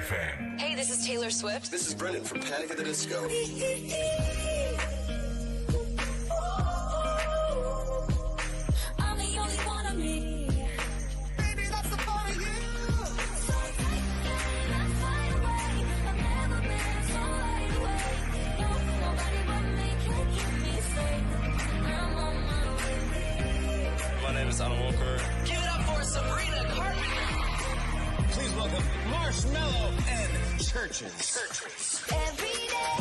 FM. Hey, this is Taylor Swift. This is Brendan from Panic at the Disco. I'm the only one of me. Baby, that's the part of you. So take that fly away. I've never been so wide awake. No, nobody but me can keep me safe. I'm on my way. My name is Alan Walker. Give it up for Sabrina Carpenter. Please welcome Marshmello and Churches. Every day,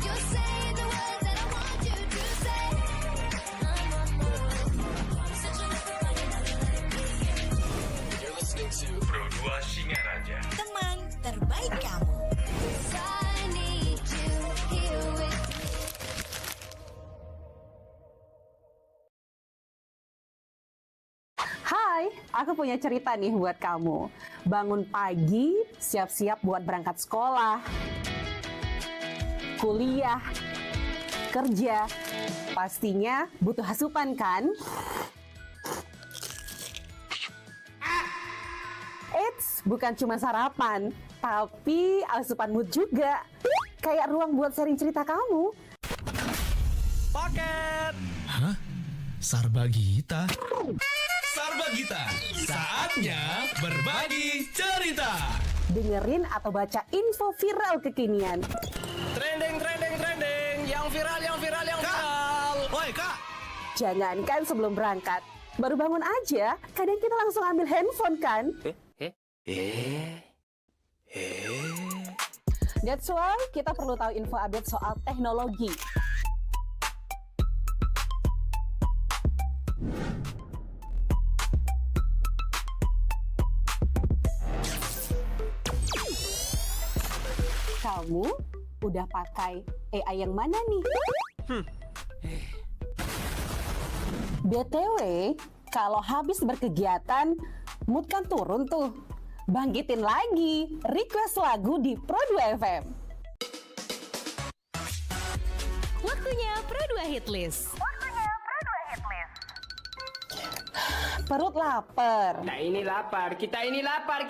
you're saying the words that I want you to say. I'm on my way. Searching everybody that let me in. You're listening to Pro 2 Singaraja. Teman terbaik kamu. 'Cause I need you here with me. Hai, aku punya cerita nih buat kamu. Bangun pagi, siap-siap buat berangkat sekolah, kuliah, kerja. Pastinya butuh asupan kan? Eits, bukan cuma sarapan, tapi asupan mood juga. Kayak ruang buat sharing cerita kamu. Paket. Hah? Sarbagita? Sarbagita. Saatnya berbagi cerita. Dengerin atau baca info viral kekinian. Trending. Yang viral. Woi, Kak. Jangankan sebelum berangkat, baru bangun aja, kadang kita langsung ambil handphone kan? That's why kita perlu tahu info update soal teknologi. Kamu udah pakai AI yang mana nih? BTW, kalau habis berkegiatan, mood kan turun tuh. Bangkitin lagi, request lagu di Pro 2 FM. Waktunya Pro 2 Hitlist. Perut lapar. Kita ini lapar.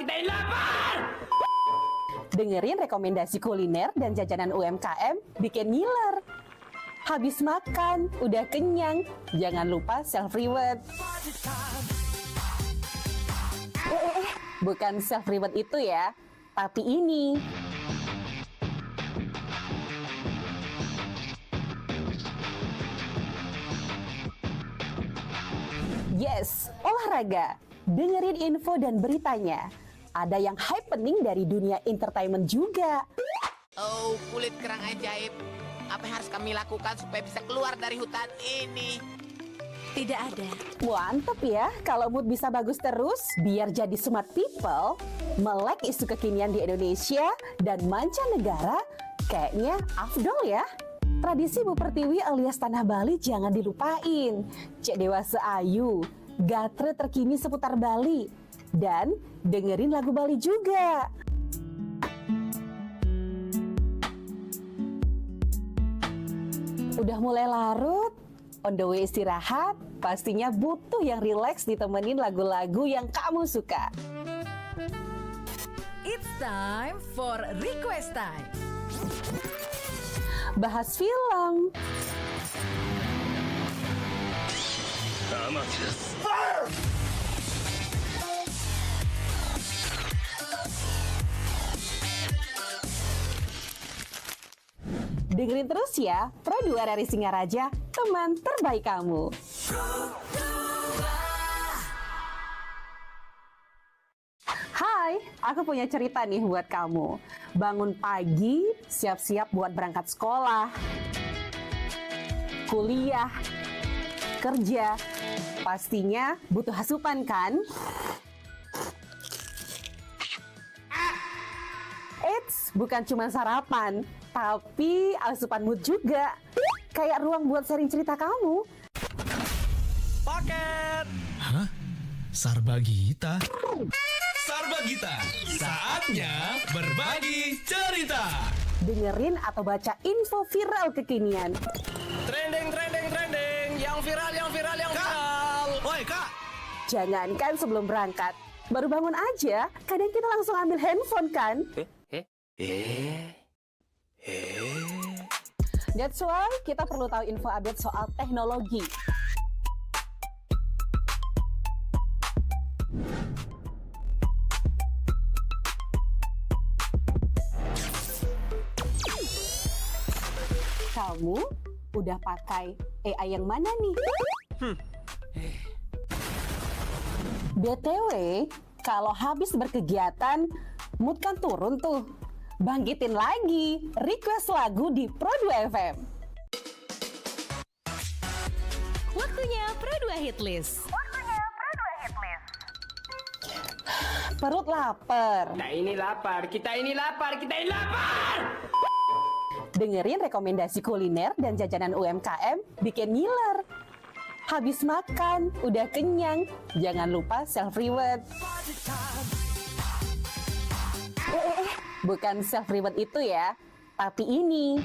Dengerin rekomendasi kuliner dan jajanan UMKM bikin ngiler. Habis makan, udah kenyang, jangan lupa self-reward. Bukan self-reward itu ya, tapi ini. Yes, olahraga. Dengerin info dan beritanya. Ada yang happening dari dunia entertainment juga. Oh, kulit kerang ajaib. Apa yang harus kami lakukan supaya bisa keluar dari hutan ini? Tidak ada. Mantep ya, kalau mood bisa bagus terus, biar jadi smart people, melek isu kekinian di Indonesia dan mancanegara, kayaknya afdol ya. Tradisi Bu Pertiwi alias Tanah Bali jangan dilupain. Cek Dewasa Ayu, gatre terkini seputar Bali. Dan dengerin lagu Bali juga. Udah mulai larut, on the way istirahat, pastinya butuh yang rileks ditemenin lagu-lagu yang kamu suka. It's time for Request Time. Bahas film, dengerin terus ya, Pro 2 dari Singaraja, teman terbaik kamu. Hai, aku punya cerita nih buat kamu. Bangun pagi, siap-siap buat berangkat sekolah, kuliah, kerja. Pastinya butuh asupan kan? Eits, bukan cuma sarapan, tapi asupan mood juga. Kayak ruang buat sharing cerita kamu. Paket. Hah? Sarbagita? Sarbagita. Saatnya berbagi cerita. Dengerin atau baca info viral kekinian. Trending. Yang viral. Kak. Woi, Kak. Jangankan sebelum berangkat, Baru bangun aja, kadang kita langsung ambil handphone kan? That's why kita perlu tahu info update soal teknologi. Kamu udah pakai AI yang mana nih? BTW, kalau habis berkegiatan, mood kan turun tuh. Bangkitin lagi, request lagu di Pro2 FM. Waktunya Pro2 Hit List. Perut lapar. Kita ini lapar, kita ini lapar, kita ini lapar. Dengerin rekomendasi kuliner dan jajanan UMKM bikin ngiler. Habis makan, udah kenyang, jangan lupa self-reward. Bukan self-reward itu ya, tapi ini.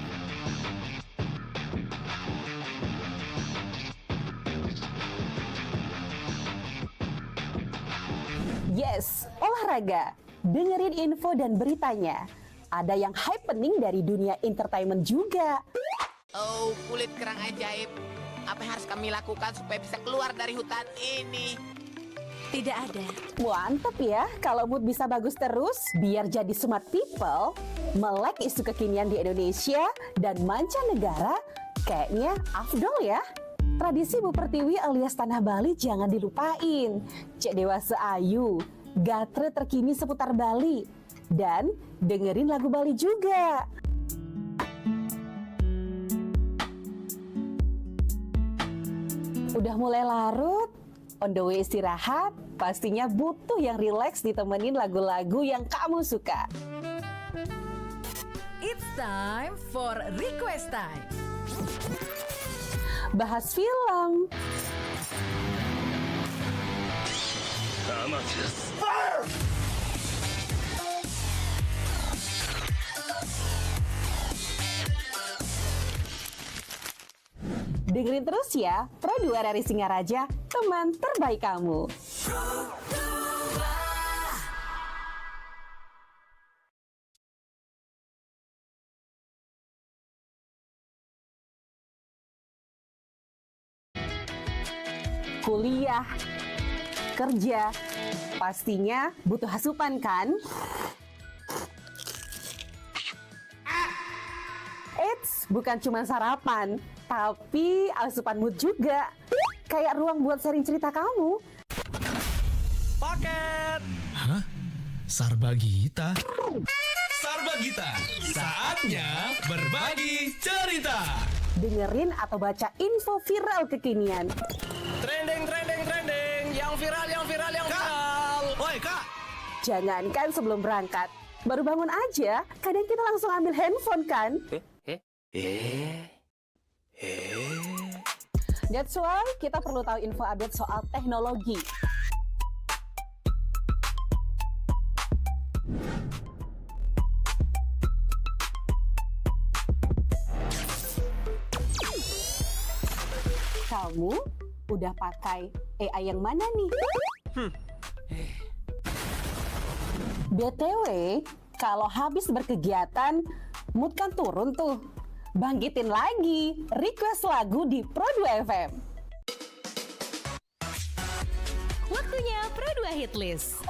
Yes, olahraga. Dengerin info dan beritanya. Ada yang happening dari dunia entertainment juga. Oh, kulit kerang ajaib. Apa yang harus kami lakukan supaya bisa keluar dari hutan ini? Tidak ada. Mantep ya, kalau mood bisa bagus terus, biar jadi smart people, melek isu kekinian di Indonesia dan mancanegara, kayaknya afdol ya. Tradisi Bu Pertiwi alias Tanah Bali jangan dilupain. Cek Dewasa Ayu, gatre terkini seputar Bali. Dan dengerin lagu Bali juga. Udah mulai larut, on the way istirahat, pastinya butuh yang rileks ditemenin lagu-lagu yang kamu suka. It's time for Request Time. Bahas film, dengerin terus ya, Pro2 dari Singaraja, teman terbaik kamu. Kuliah, kerja, pastinya butuh asupan kan? Eits, bukan cuma sarapan, tapi asupan mood juga. Kayak ruang buat sharing cerita kamu. Paket Hah? Sarbagita? Sarbagita, saatnya berbagi cerita. Dengerin atau baca info viral kekinian. Trending, yang viral, yang viral. Woi kak! Jangankan sebelum berangkat, baru bangun aja, kadang kita langsung ambil handphone kan? That's why kita perlu tahu info update soal teknologi. Kamu udah pakai AI yang mana nih? BTW, kalau habis berkegiatan, mood kan turun tuh. Bangkitin lagi, request lagu di Pro2 FM. Waktunya Pro2 Hit List.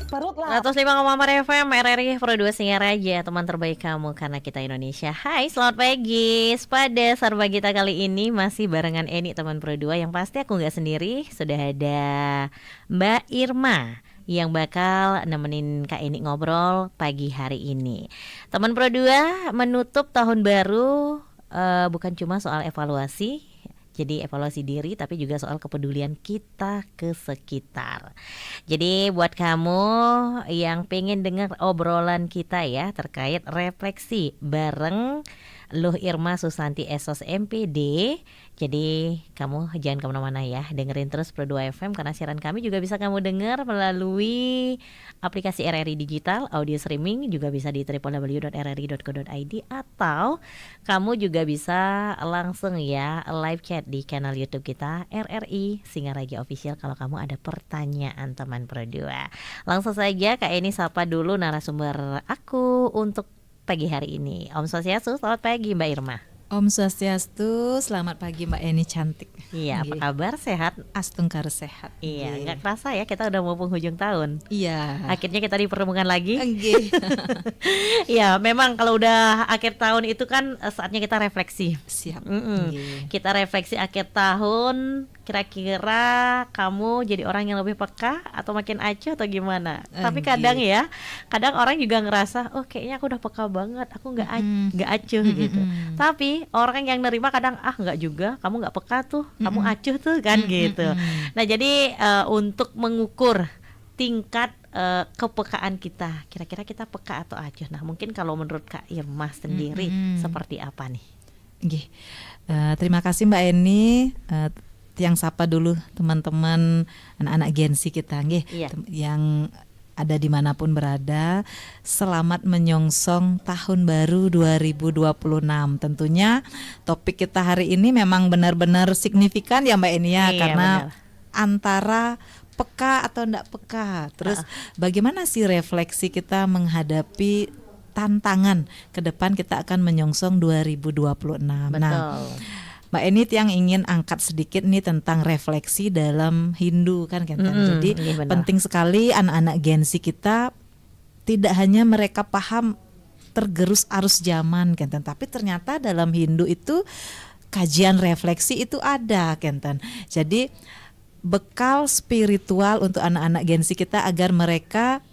Perut lapar. 105,4 FM RRI Pro2 Singaraja, teman terbaik kamu karena kita Indonesia. Hai, selamat pagi. Pada Sarbagita kali ini masih barengan Eni, teman Pro2. Yang pasti aku nggak sendiri, sudah ada Mbak Irma yang bakal nemenin Kak Eni ngobrol pagi hari ini. Teman Pro2 menutup tahun baru bukan cuma soal evaluasi, jadi evaluasi diri, tapi juga soal kepedulian kita ke sekitar. Jadi buat kamu yang pengen dengar obrolan kita ya terkait refleksi bareng Luh Irma Susanti Esos MPD. Jadi kamu jangan kemana-mana ya, dengerin terus Pro 2 FM karena siaran kami juga bisa kamu dengar melalui aplikasi RRI Digital, audio streaming juga bisa di www.rri.co.id atau kamu juga bisa langsung ya live chat di channel YouTube kita RRI Singaraja Official kalau kamu ada pertanyaan teman Pro 2. Langsung saja Kak Eni sapa dulu narasumber aku untuk pagi hari ini. Om Swastiastu, selamat pagi Mbak Irma. Om Swastiastu, selamat pagi Mbak Eni cantik. Iya, apa kabar? Sehat? Astungkar sehat. Iya, nggak kerasa ya kita udah mau penghujung tahun. Iya. Akhirnya kita dipertemukan lagi. Nggih. Iya, memang kalau udah akhir tahun itu kan saatnya kita refleksi. Siap. Kita refleksi akhir tahun. Kira-kira kamu jadi orang yang lebih peka atau makin acuh atau gimana? Tapi kadang ya, kadang orang juga ngerasa, oh kayaknya aku udah peka banget, aku nggak acuh gitu. Tapi orang yang nerima kadang nggak juga, kamu nggak peka tuh, kamu acuh tuh kan gitu. Nah jadi untuk mengukur tingkat kepekaan kita, kira-kira kita peka atau acuh. Nah mungkin kalau menurut Kak Irma sendiri seperti apa nih? Nggih. Terima kasih Mbak Eni. Yang sapa dulu teman-teman anak-anak Gen Z kita nggih, yang ada dimanapun berada, selamat menyongsong tahun baru 2026. Tentunya topik kita hari ini memang benar-benar signifikan ya Mbak Eni ya, karena antara peka atau enggak peka, terus bagaimana sih refleksi kita menghadapi tantangan ke depan kita akan menyongsong 2026. Betul. Nah, Mbak Eni yang ingin angkat sedikit nih tentang refleksi dalam Hindu kan Jadi penting sekali anak-anak Gen Z kita tidak hanya mereka paham tergerus arus zaman tapi ternyata dalam Hindu itu kajian refleksi itu ada Jadi bekal spiritual untuk anak-anak Gen Z kita agar mereka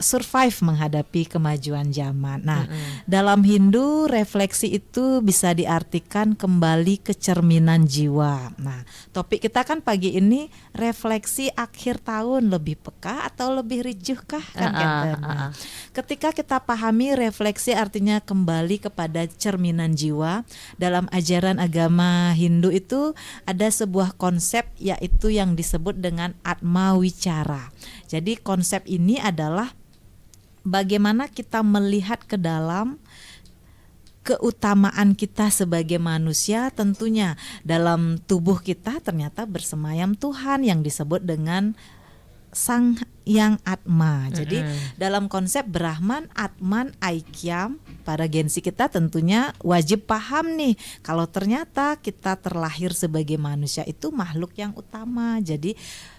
survive menghadapi kemajuan zaman. Nah, dalam Hindu refleksi itu bisa diartikan kembali ke cerminan jiwa. Nah, topik kita kan pagi ini refleksi akhir tahun, lebih peka atau lebih rijuh kah Nah, ketika kita pahami refleksi artinya kembali kepada cerminan jiwa, dalam ajaran agama Hindu itu ada sebuah konsep yaitu yang disebut dengan Atma Wicara. Jadi konsep ini adalah bagaimana kita melihat ke dalam keutamaan kita sebagai manusia. Tentunya dalam tubuh kita ternyata bersemayam Tuhan yang disebut dengan Sang Yang Atma. Jadi dalam konsep Brahman, Atman, Aikyam, para Gen Z kita tentunya wajib paham nih kalau ternyata kita terlahir sebagai manusia itu makhluk yang utama. Jadi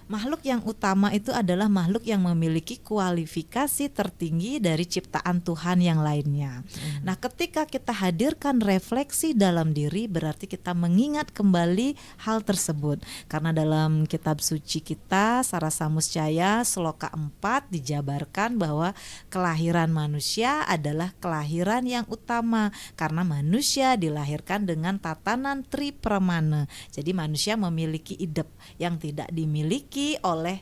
makhluk yang utama itu adalah makhluk yang memiliki kualifikasi tertinggi dari ciptaan Tuhan yang lainnya. Nah, ketika kita hadirkan refleksi dalam diri, berarti kita mengingat kembali hal tersebut. Karena dalam kitab suci kita, Sarasamuscaya Sloka 4 dijabarkan bahwa kelahiran manusia adalah kelahiran yang utama karena manusia dilahirkan dengan tatanan tripramana. Jadi manusia memiliki idep yang tidak dimiliki oleh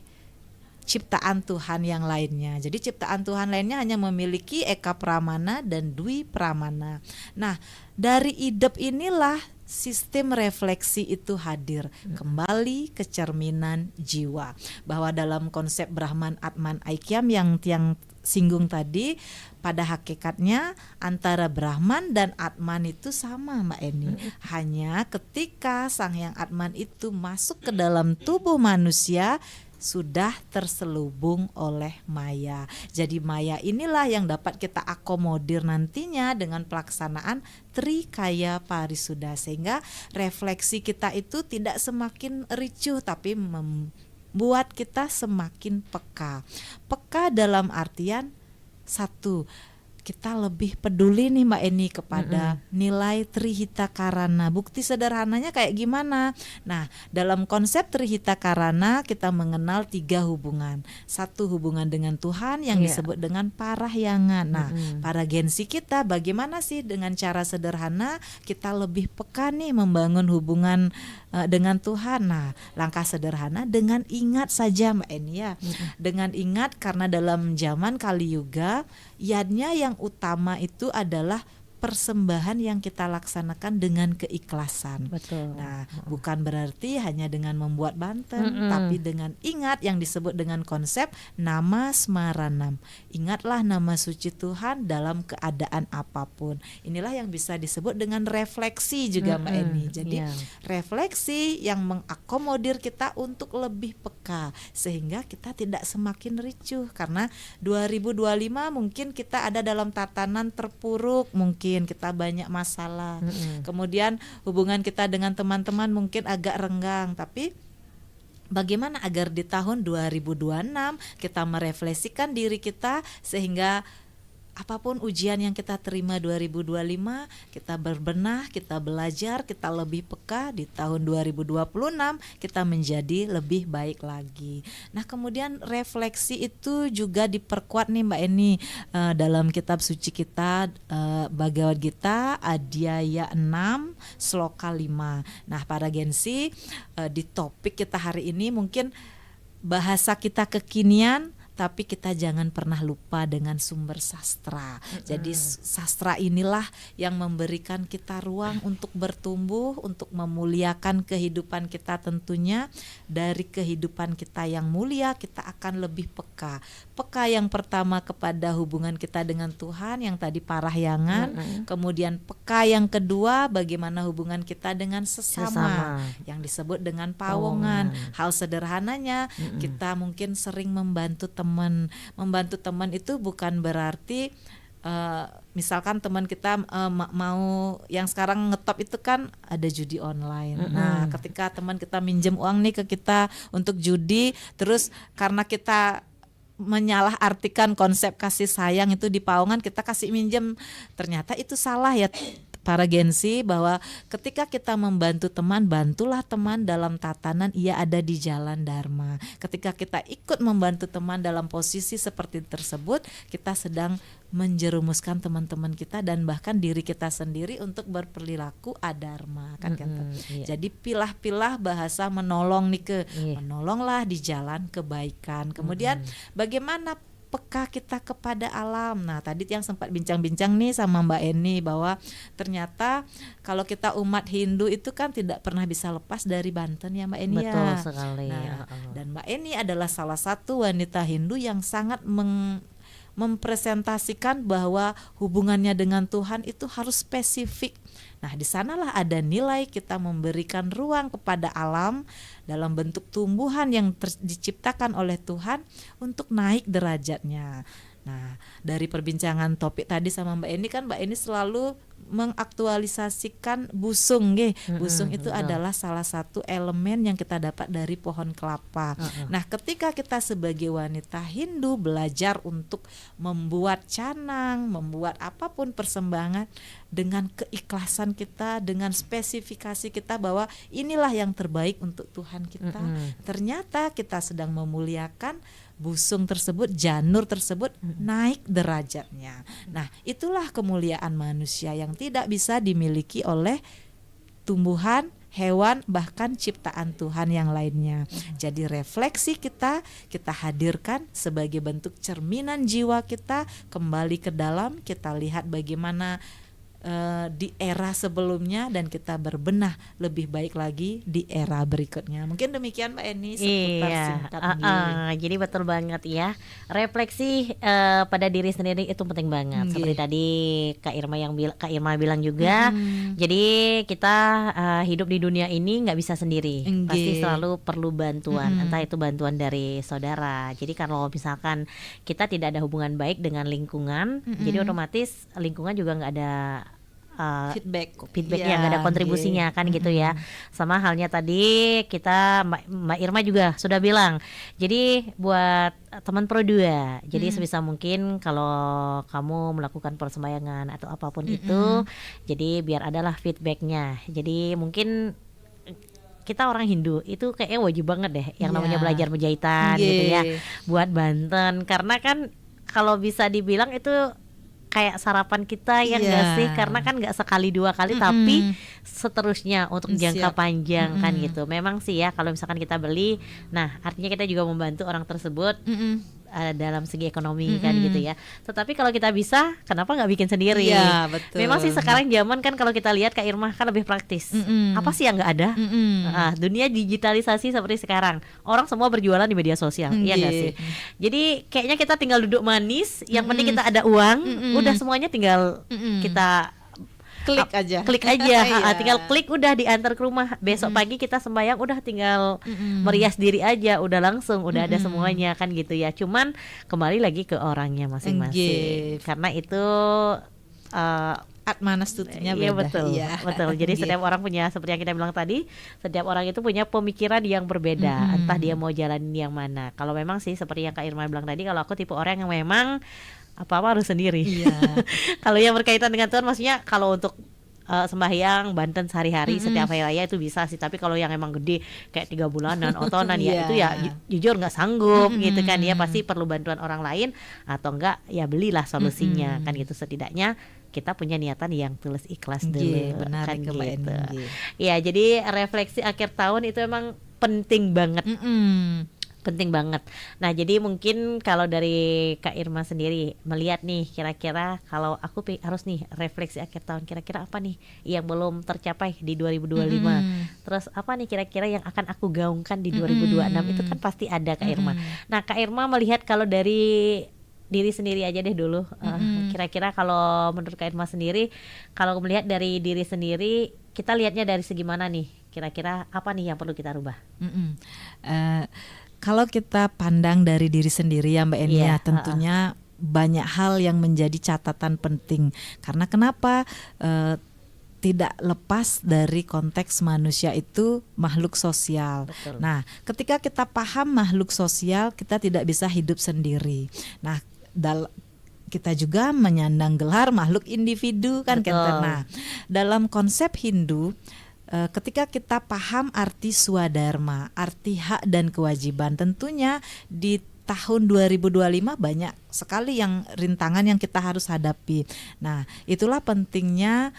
ciptaan Tuhan yang lainnya. Jadi ciptaan Tuhan lainnya hanya memiliki eka pramana dan dwi pramana. Nah, dari idep inilah sistem refleksi itu hadir kembali ke cerminan jiwa. Bahwa dalam konsep Brahman, Atman, Aikyam yang tiang singgung tadi, pada hakikatnya antara Brahman dan Atman itu sama Mbak Eni. Hanya ketika Sang Yang Atman itu masuk ke dalam tubuh manusia sudah terselubung oleh maya. Jadi maya inilah yang dapat kita akomodir nantinya dengan pelaksanaan Trikaya Parisuddha, sehingga refleksi kita itu tidak semakin ricuh tapi membuat kita semakin peka. Peka dalam artian satu, kita lebih peduli nih Mbak Eni kepada nilai Trihita Karana. Bukti sederhananya kayak gimana? Nah, dalam konsep Trihita Karana kita mengenal 3 hubungan. Satu, hubungan dengan Tuhan yang disebut dengan parahyangan. Nah, para Gen Z kita bagaimana sih dengan cara sederhana kita lebih peka nih membangun hubungan dengan Tuhan? Nah, langkah sederhana dengan ingat saja Mbak Eni ya. Dengan ingat, karena dalam zaman Kali Yuga yadnya yang utama itu adalah persembahan yang kita laksanakan dengan keikhlasan. Betul. Nah, bukan berarti hanya dengan membuat banten, tapi dengan ingat yang disebut dengan konsep nama smaranam. Ingatlah nama suci Tuhan dalam keadaan apapun. Inilah yang bisa disebut dengan refleksi juga Mbak Eni. Jadi refleksi yang mengakomodir kita untuk lebih peka sehingga kita tidak semakin ricuh, karena 2025 mungkin kita ada dalam tatanan terpuruk, mungkin kita banyak masalah. Kemudian hubungan kita dengan teman-teman mungkin agak renggang, tapi bagaimana agar di tahun 2026 kita merefleksikan diri kita sehingga apapun ujian yang kita terima 2025, kita berbenah, kita belajar, kita lebih peka. Di tahun 2026 kita menjadi lebih baik lagi. Nah, kemudian refleksi itu juga diperkuat nih Mbak Eni dalam kitab suci kita, Bhagavad Gita Adhyaya 6 Sloka 5. Nah, para gensi, di topik kita hari ini mungkin bahasa kita kekinian, tapi kita jangan pernah lupa dengan sumber sastra. Jadi sastra inilah yang memberikan kita ruang untuk bertumbuh, untuk memuliakan kehidupan kita tentunya. Dari kehidupan kita yang mulia, kita akan lebih peka. Peka yang pertama kepada hubungan kita dengan Tuhan, yang tadi parahyangan. Kemudian peka yang kedua, bagaimana hubungan kita dengan sesama. Yang disebut dengan pawongan. Hal sederhananya, kita mungkin sering membantu teman. Membantu teman itu bukan berarti misalkan teman kita mau, yang sekarang ngetop itu kan ada judi online. Nah, ketika teman kita minjem uang nih ke kita untuk judi, terus karena kita menyalahartikan konsep kasih sayang itu di pawongan, kita kasih minjem, ternyata itu salah ya para gensi, bahwa ketika kita membantu teman, bantulah teman dalam tatanan ia ada di jalan dharma. Ketika kita ikut membantu teman dalam posisi seperti tersebut, kita sedang menjerumuskan teman-teman kita dan bahkan diri kita sendiri untuk berperilaku adharma, kan Jadi pilah-pilah bahasa menolong nih menolonglah di jalan kebaikan. Kemudian bagaimana peka kita kepada alam. Nah, tadi yang sempat bincang-bincang nih sama Mbak Eni, bahwa ternyata kalau kita umat Hindu itu kan tidak pernah bisa lepas dari Banten ya Mbak Eni. Betul sekali. Nah, dan Mbak Eni adalah salah satu wanita Hindu yang sangat mempresentasikan bahwa hubungannya dengan Tuhan itu harus spesifik. Nah, di sanalah ada nilai kita memberikan ruang kepada alam dalam bentuk tumbuhan yang diciptakan oleh Tuhan untuk naik derajatnya. Nah, dari perbincangan topik tadi sama Mbak Eni kan, Mbak Eni selalu mengaktualisasikan busung, busung itu adalah salah satu elemen yang kita dapat dari pohon kelapa. Nah, ketika kita sebagai wanita Hindu belajar untuk membuat canang, membuat apapun persembahan dengan keikhlasan kita, dengan spesifikasi kita bahwa inilah yang terbaik untuk Tuhan kita, ternyata kita sedang memuliakan busung tersebut, janur tersebut naik derajatnya. Nah, itulah kemuliaan manusia yang tidak bisa dimiliki oleh tumbuhan, hewan, bahkan ciptaan Tuhan yang lainnya. Jadi refleksi kita hadirkan sebagai bentuk cerminan jiwa kita kembali ke dalam. Kita lihat bagaimana di era sebelumnya dan kita berbenah lebih baik lagi di era berikutnya. Mungkin demikian Mbak Eni seputar singkat. Jadi betul banget ya, refleksi pada diri sendiri itu penting banget. Seperti tadi Kak Irma bilang juga. Jadi kita hidup di dunia ini nggak bisa sendiri, pasti selalu perlu bantuan, entah itu bantuan dari saudara. Jadi kalau misalkan kita tidak ada hubungan baik dengan lingkungan, jadi otomatis lingkungan juga nggak ada feedbacknya, nggak ada kontribusinya kan gitu ya. Sama halnya tadi kita Mbak Irma juga sudah bilang, jadi buat teman Pro 2, jadi sebisa mungkin kalau kamu melakukan persembahyangan atau apapun itu, jadi biar adalah feedbacknya. Jadi mungkin kita orang Hindu itu kayaknya wajib banget deh yang namanya belajar penjahitan gitu ya, buat Banten, karena kan kalau bisa dibilang itu kayak sarapan kita ya nggak sih, karena kan nggak sekali dua kali tapi seterusnya untuk jangka panjang kan gitu. Memang sih ya kalau misalkan kita beli, nah artinya kita juga membantu orang tersebut dalam segi ekonomi kan gitu ya. Tetapi kalau kita bisa, kenapa nggak bikin sendiri? Iya, betul. Memang sih sekarang zaman kan kalau kita lihat Kak Irma kan lebih praktis. Apa sih yang nggak ada? Dunia digitalisasi seperti sekarang, orang semua berjualan di media sosial, iya nggak sih? Jadi kayaknya kita tinggal duduk manis, yang penting kita ada uang, udah semuanya tinggal kita klik aja. Tinggal klik udah diantar ke rumah. Besok pagi kita sembahyang udah tinggal merias diri aja, udah langsung, udah ada semuanya kan gitu ya. Cuman kembali lagi ke orangnya masing-masing. Karena itu atmanastutinya beda. Iya betul. Betul. Jadi setiap orang punya, seperti yang kita bilang tadi, setiap orang itu punya pemikiran yang berbeda. Entah dia mau jalanin yang mana. Kalau memang sih seperti yang Kak Irma bilang tadi, kalau aku tipe orang yang memang apa-apa harus sendiri. Kalau yang berkaitan dengan Tuhan, maksudnya kalau untuk sembahyang Banten sehari-hari setiap hari raya itu bisa sih. Tapi kalau yang emang gede kayak 3 bulanan otonan ya itu ya jujur nggak sanggup gitu kan ya, pasti perlu bantuan orang lain atau enggak ya belilah solusinya kan gitu. Setidaknya kita punya niatan yang tulus ikhlas dulu benar, kan gitu. Mbak. Ya jadi refleksi akhir tahun itu emang penting banget. Penting banget. Nah jadi mungkin kalau dari Kak Irma sendiri melihat nih, kira-kira kalau aku harus nih refleksi akhir tahun, kira-kira apa nih yang belum tercapai di 2025, terus apa nih kira-kira yang akan aku gaungkan di 2026, itu kan pasti ada Kak Irma. Nah Kak Irma melihat kalau dari diri sendiri aja deh dulu, kira-kira kalau menurut Kak Irma sendiri, kalau melihat dari diri sendiri, kita lihatnya dari segi mana nih, kira-kira apa nih yang perlu kita rubah? Kalau kita pandang dari diri sendiri ya Mbak Eni, tentunya banyak hal yang menjadi catatan penting. Karena kenapa? Tidak lepas dari konteks manusia itu makhluk sosial. Betul. Nah, ketika kita paham makhluk sosial, kita tidak bisa hidup sendiri. Nah, kita juga menyandang gelar makhluk individu kan. Nah, dalam konsep Hindu, ketika kita paham arti swadharma, arti hak dan kewajiban, tentunya di tahun 2025 banyak sekali yang rintangan yang kita harus hadapi. Nah, itulah pentingnya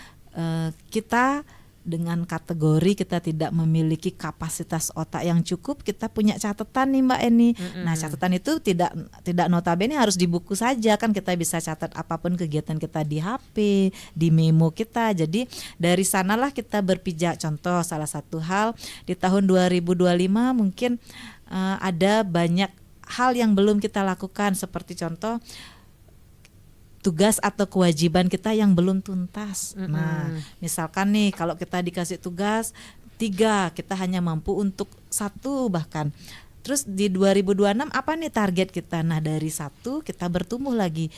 kita dengan kategori kita tidak memiliki kapasitas otak yang cukup, kita punya catatan nih Mbak Eni. Nah, catatan itu tidak notabene harus di buku saja kan, kita bisa catat apapun kegiatan kita di HP, di memo kita. Jadi dari sanalah kita berpijak. Contoh salah satu hal di tahun 2025 mungkin ada banyak hal yang belum kita lakukan, seperti contoh tugas atau kewajiban kita yang belum tuntas. Nah, misalkan nih kalau kita dikasih tugas 3, kita hanya mampu untuk 1 bahkan. Terus di 2026 apa nih target kita? Nah, dari 1 kita bertumbuh lagi,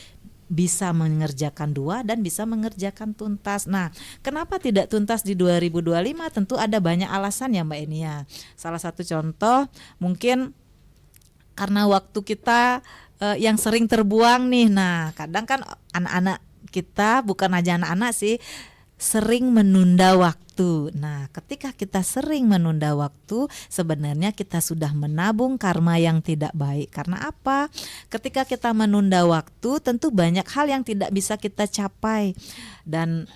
bisa mengerjakan 2 dan bisa mengerjakan tuntas. Nah, kenapa tidak tuntas di 2025? Tentu ada banyak alasan ya Mbak Eni ya. Salah satu contoh mungkin karena waktu kita yang sering terbuang nih. Nah, kadang kan anak-anak kita, bukan aja anak-anak sih, sering menunda waktu. Nah, ketika kita sering menunda waktu, sebenarnya kita sudah menabung karma yang tidak baik. Karena apa? Ketika kita menunda waktu, tentu banyak hal yang tidak bisa kita capai, dan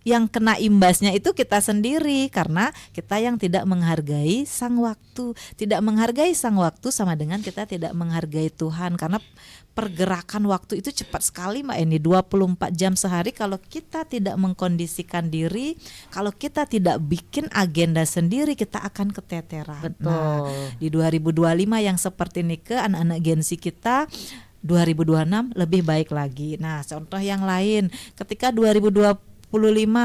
yang kena imbasnya itu kita sendiri, karena kita yang tidak menghargai sang waktu. Tidak menghargai sang waktu sama dengan kita tidak menghargai Tuhan, karena pergerakan waktu itu cepat sekali Mbak Eni, 24 jam sehari. Kalau kita tidak mengkondisikan diri, kalau kita tidak bikin agenda sendiri, kita akan keteteran. Betul. Nah, di 2025 yang seperti ini, ke anak-anak Gen Z kita 2026 lebih baik lagi. Nah, contoh yang lain, ketika 2025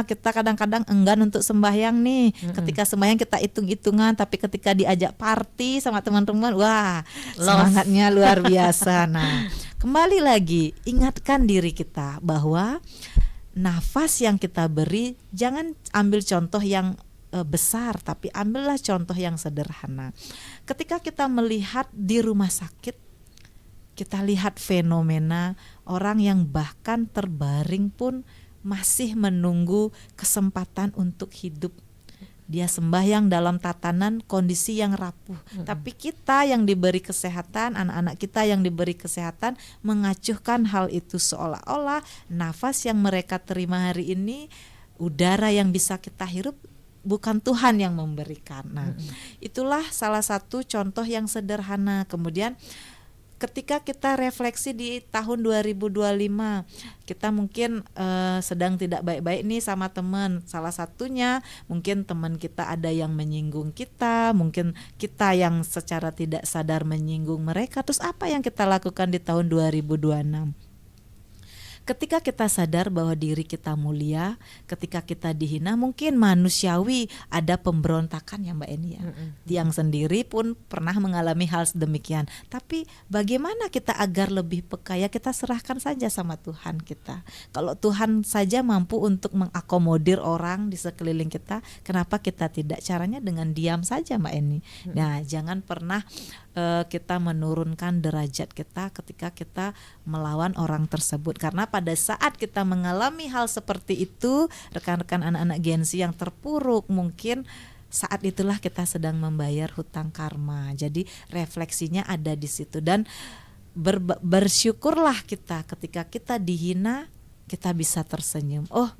kita kadang-kadang enggan untuk sembahyang nih. Ketika sembahyang kita hitung-hitungan, tapi ketika diajak party sama teman-teman, wah, semangatnya luar biasa. Nah, kembali lagi ingatkan diri kita bahwa nafas yang kita beri, jangan ambil contoh yang besar, tapi ambillah contoh yang sederhana. Ketika kita melihat di rumah sakit, kita lihat fenomena orang yang bahkan terbaring pun masih menunggu kesempatan untuk hidup. Dia sembahyang dalam tatanan kondisi yang rapuh. Tapi kita yang diberi kesehatan, anak-anak kita yang diberi kesehatan, mengacuhkan hal itu seolah-olah nafas yang mereka terima hari ini, udara yang bisa kita hirup, bukan Tuhan yang memberikan. Nah, itulah salah satu contoh yang sederhana. Kemudian ketika kita refleksi di tahun 2025, kita mungkin sedang tidak baik-baik nih sama teman. Salah satunya mungkin teman kita ada yang menyinggung kita, mungkin kita yang secara tidak sadar menyinggung mereka. Terus apa yang kita lakukan di tahun 2026? Ketika kita sadar bahwa diri kita mulia, ketika kita dihina, mungkin manusiawi ada pemberontakan ya Mbak Eni ya. Tiang sendiri pun pernah mengalami hal sedemikian. Tapi bagaimana kita agar lebih peka? Ya kita serahkan saja sama Tuhan kita. Kalau Tuhan saja mampu untuk mengakomodir orang di sekeliling kita, kenapa kita tidak? Caranya dengan diam saja Mbak Eni. Nah, jangan pernah kita menurunkan derajat kita ketika kita melawan orang tersebut, karena pada saat kita mengalami hal seperti itu, rekan-rekan anak-anak Gen Z yang terpuruk, mungkin saat itulah kita sedang membayar hutang karma. Jadi refleksinya ada di situ, dan bersyukurlah kita ketika kita dihina, kita bisa tersenyum. Oh,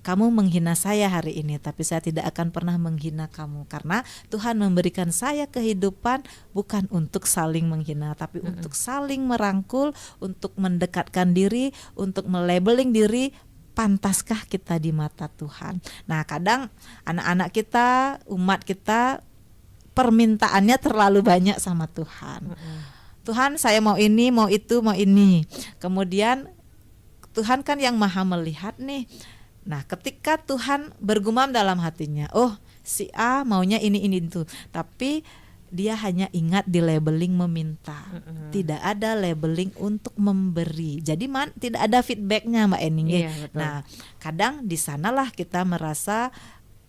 kamu menghina saya hari ini, tapi saya tidak akan pernah menghina kamu, karena Tuhan memberikan saya kehidupan bukan untuk saling menghina, tapi untuk saling merangkul, untuk mendekatkan diri, untuk melabeling diri. Pantaskah kita di mata Tuhan? Nah, kadang anak-anak kita, umat kita, permintaannya terlalu banyak sama Tuhan. Tuhan, saya mau ini, mau itu, mau ini. Kemudian Tuhan kan yang maha melihat nih. Nah, ketika Tuhan bergumam dalam hatinya, oh si A maunya ini itu, tapi dia hanya ingat di labeling meminta, tidak ada labeling untuk memberi. Jadi tidak ada feedbacknya Mbak Ening. Nah, kadang di sanalah kita merasa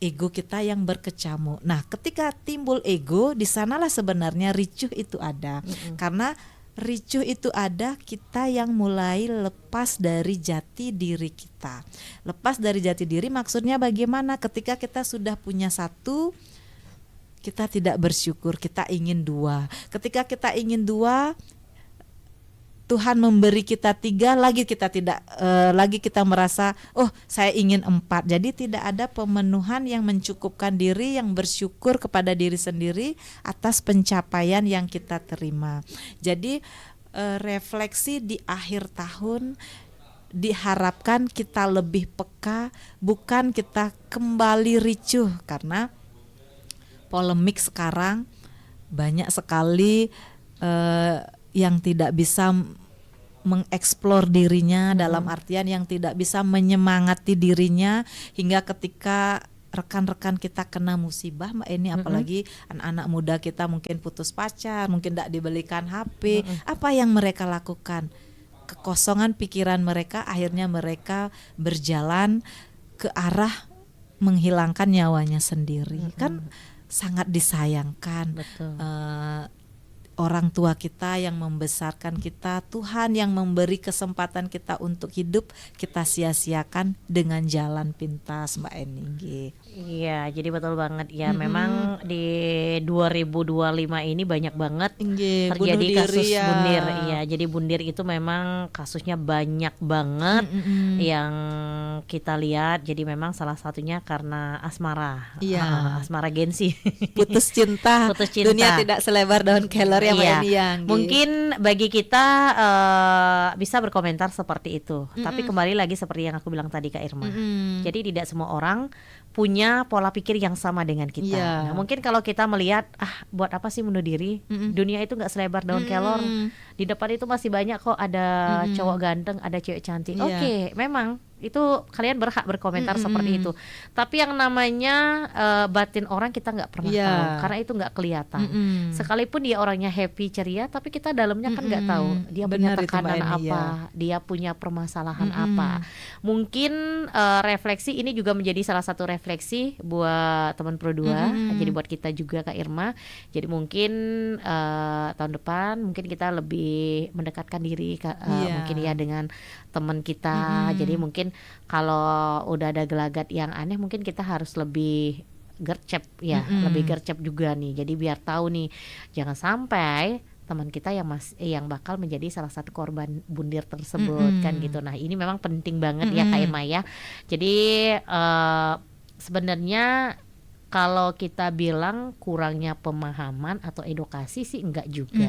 ego kita yang berkecamuk. Nah, ketika timbul ego, di sanalah sebenarnya ricuh itu ada, karena ricuh itu ada, kita yang mulai lepas dari jati diri kita. Lepas dari jati diri maksudnya bagaimana? Ketika kita sudah punya satu, kita tidak bersyukur, kita ingin dua. Ketika kita ingin dua, Tuhan memberi kita tiga, lagi kita tidak lagi kita merasa oh saya ingin empat. Jadi tidak ada pemenuhan yang mencukupkan diri, yang bersyukur kepada diri sendiri atas pencapaian yang kita terima. Jadi refleksi di akhir tahun diharapkan kita lebih peka, bukan kita kembali ricuh, karena polemik sekarang banyak sekali yang tidak bisa mengeksplor dirinya, dalam artian yang tidak bisa menyemangati dirinya, hingga ketika rekan-rekan kita kena musibah Mbak Eni, apalagi anak-anak muda kita mungkin putus pacar, mungkin tidak dibelikan HP, apa yang mereka lakukan? Kekosongan pikiran mereka, akhirnya mereka berjalan ke arah menghilangkan nyawanya sendiri. Kan sangat disayangkan. Orang tua kita yang membesarkan kita, Tuhan yang memberi kesempatan kita untuk hidup, kita sia-siakan dengan jalan pintas Mbak Eni. Iya, jadi betul banget ya. Memang di 2025 ini banyak banget terjadi kasus bundir. Iya, jadi bundir itu memang kasusnya banyak banget yang kita lihat. Jadi memang salah satunya karena asmara. Asmara Gen Z. Putus cinta. Dunia tidak selebar daun kelor ya Mbak Eni. Mungkin bagi kita bisa berkomentar seperti itu. Tapi kembali lagi seperti yang aku bilang tadi Kak Irma. Jadi tidak semua orang punya pola pikir yang sama dengan kita. Nah, mungkin kalau kita melihat buat apa sih bunuh diri? Dunia itu nggak selebar daun kelor. Di depan itu masih banyak kok, ada cowok ganteng, ada cewek cantik. Oke, memang itu kalian berhak berkomentar seperti itu. Tapi yang namanya batin orang kita nggak pernah tahu, karena itu nggak kelihatan. Sekalipun dia orangnya happy ceria, tapi kita dalamnya kan nggak tahu dia punya tekanan apa, dia punya permasalahan apa. Mungkin refleksi ini juga menjadi salah satu refleksi buat teman Pro 2. Jadi buat kita juga Kak Irma. Jadi mungkin tahun depan mungkin kita lebih mendekatkan diri mungkin ya dengan teman kita. Jadi mungkin kalau udah ada gelagat yang aneh, mungkin kita harus lebih gercep ya, lebih gercep juga nih. Jadi biar tahu nih, jangan sampai teman kita yang bakal menjadi salah satu korban bundir tersebut kan gitu. Nah, ini memang penting banget ya Kak Irma ya. Jadi sebenarnya kalau kita bilang kurangnya pemahaman atau edukasi sih enggak juga.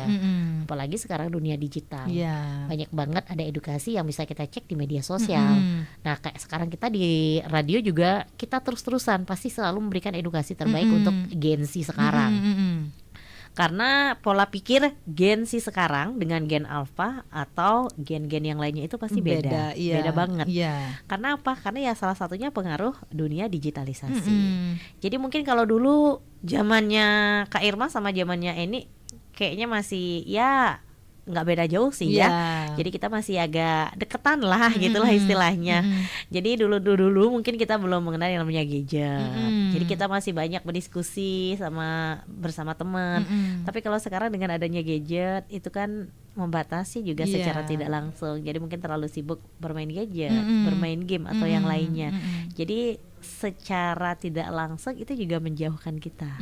Apalagi sekarang dunia digital. Iya. Banyak banget ada edukasi yang bisa kita cek di media sosial. Nah, kayak sekarang kita di radio juga kita terus-terusan pasti selalu memberikan edukasi terbaik untuk Gen Z sekarang. Karena pola pikir Gen Z sekarang dengan Gen Alpha atau gen-gen yang lainnya itu pasti beda. Beda banget. Karena apa? Karena ya salah satunya pengaruh dunia digitalisasi. Jadi mungkin kalau dulu zamannya Kak Irma sama zamannya Eni kayaknya masih ya nggak beda jauh sih ya. Jadi kita masih agak deketan lah gitulah istilahnya. Jadi dulu mungkin kita belum mengenal yang namanya gadget. Jadi kita masih banyak berdiskusi bersama teman. Tapi kalau sekarang dengan adanya gadget itu kan membatasi juga secara tidak langsung. Jadi mungkin terlalu sibuk bermain gadget, bermain game atau yang lainnya. Jadi secara tidak langsung itu juga menjauhkan kita.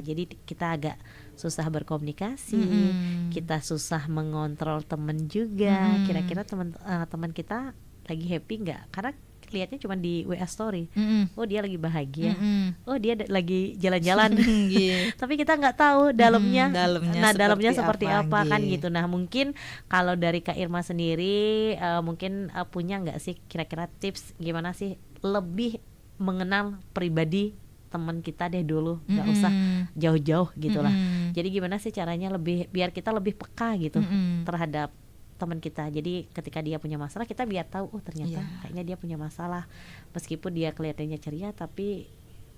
Jadi kita agak susah berkomunikasi, kita susah mengontrol teman juga. Kira-kira teman kita lagi happy nggak? Karena lihatnya cuma di WA story. Oh dia lagi bahagia. Oh dia lagi jalan-jalan. Tapi kita nggak tahu dalamnya. Dalamnya seperti apa kan gitu. Nah mungkin kalau dari Kak Irma sendiri mungkin punya nggak sih kira-kira tips gimana sih lebih mengenal pribadi teman kita deh dulu, nggak usah jauh-jauh gitulah. Jadi gimana sih caranya biar kita lebih peka gitu terhadap teman kita. Jadi ketika dia punya masalah kita biar tahu ternyata kayaknya dia punya masalah, meskipun dia kelihatannya ceria tapi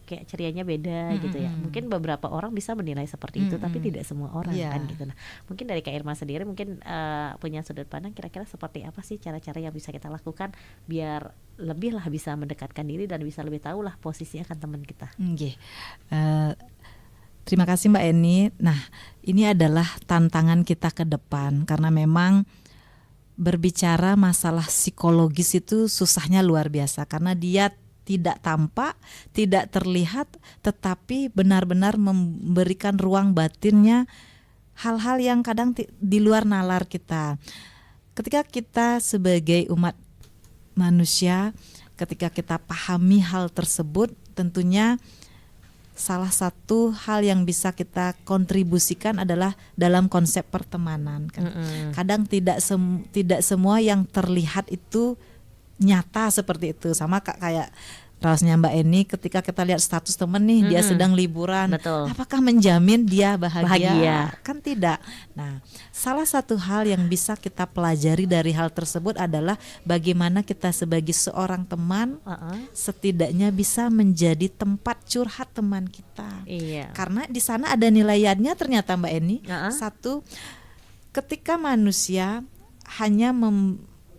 kayak cerianya beda gitu ya. Mungkin beberapa orang bisa menilai seperti itu tapi tidak semua orang kan gitu. Nah mungkin dari Kak Irma sendiri mungkin punya sudut pandang kira-kira seperti apa sih cara-cara yang bisa kita lakukan biar lebih lah bisa mendekatkan diri dan bisa lebih tahu lah posisi akan teman kita. Terima kasih Mbak Eni. Nah ini adalah tantangan kita ke depan karena memang berbicara masalah psikologis itu susahnya luar biasa karena dia tidak tampak, tidak terlihat, tetapi benar-benar memberikan ruang batinnya hal-hal yang kadang di luar nalar kita. Ketika kita sebagai umat manusia, ketika kita pahami hal tersebut, tentunya salah satu hal yang bisa kita kontribusikan adalah dalam konsep pertemanan. Kadang tidak semua yang terlihat itu nyata seperti itu. Sama kayak rausnya Mbak Eni, ketika kita lihat status temen nih dia sedang liburan, apakah menjamin dia bahagia? Kan tidak. Nah, salah satu hal yang bisa kita pelajari dari hal tersebut adalah bagaimana kita sebagai seorang teman setidaknya bisa menjadi tempat curhat teman kita. Karena di sana ada nilainya ternyata Mbak Eni. Satu, ketika manusia hanya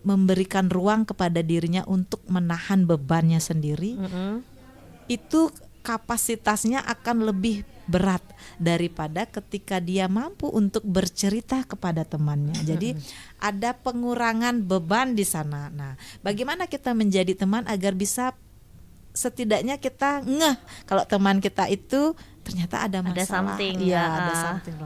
memberikan ruang kepada dirinya untuk menahan bebannya sendiri, itu kapasitasnya akan lebih berat daripada ketika dia mampu untuk bercerita kepada temannya. Jadi ada pengurangan beban di sana. Nah, bagaimana kita menjadi teman agar bisa setidaknya kita ngeh kalau teman kita itu ternyata ada masalah. Ada something.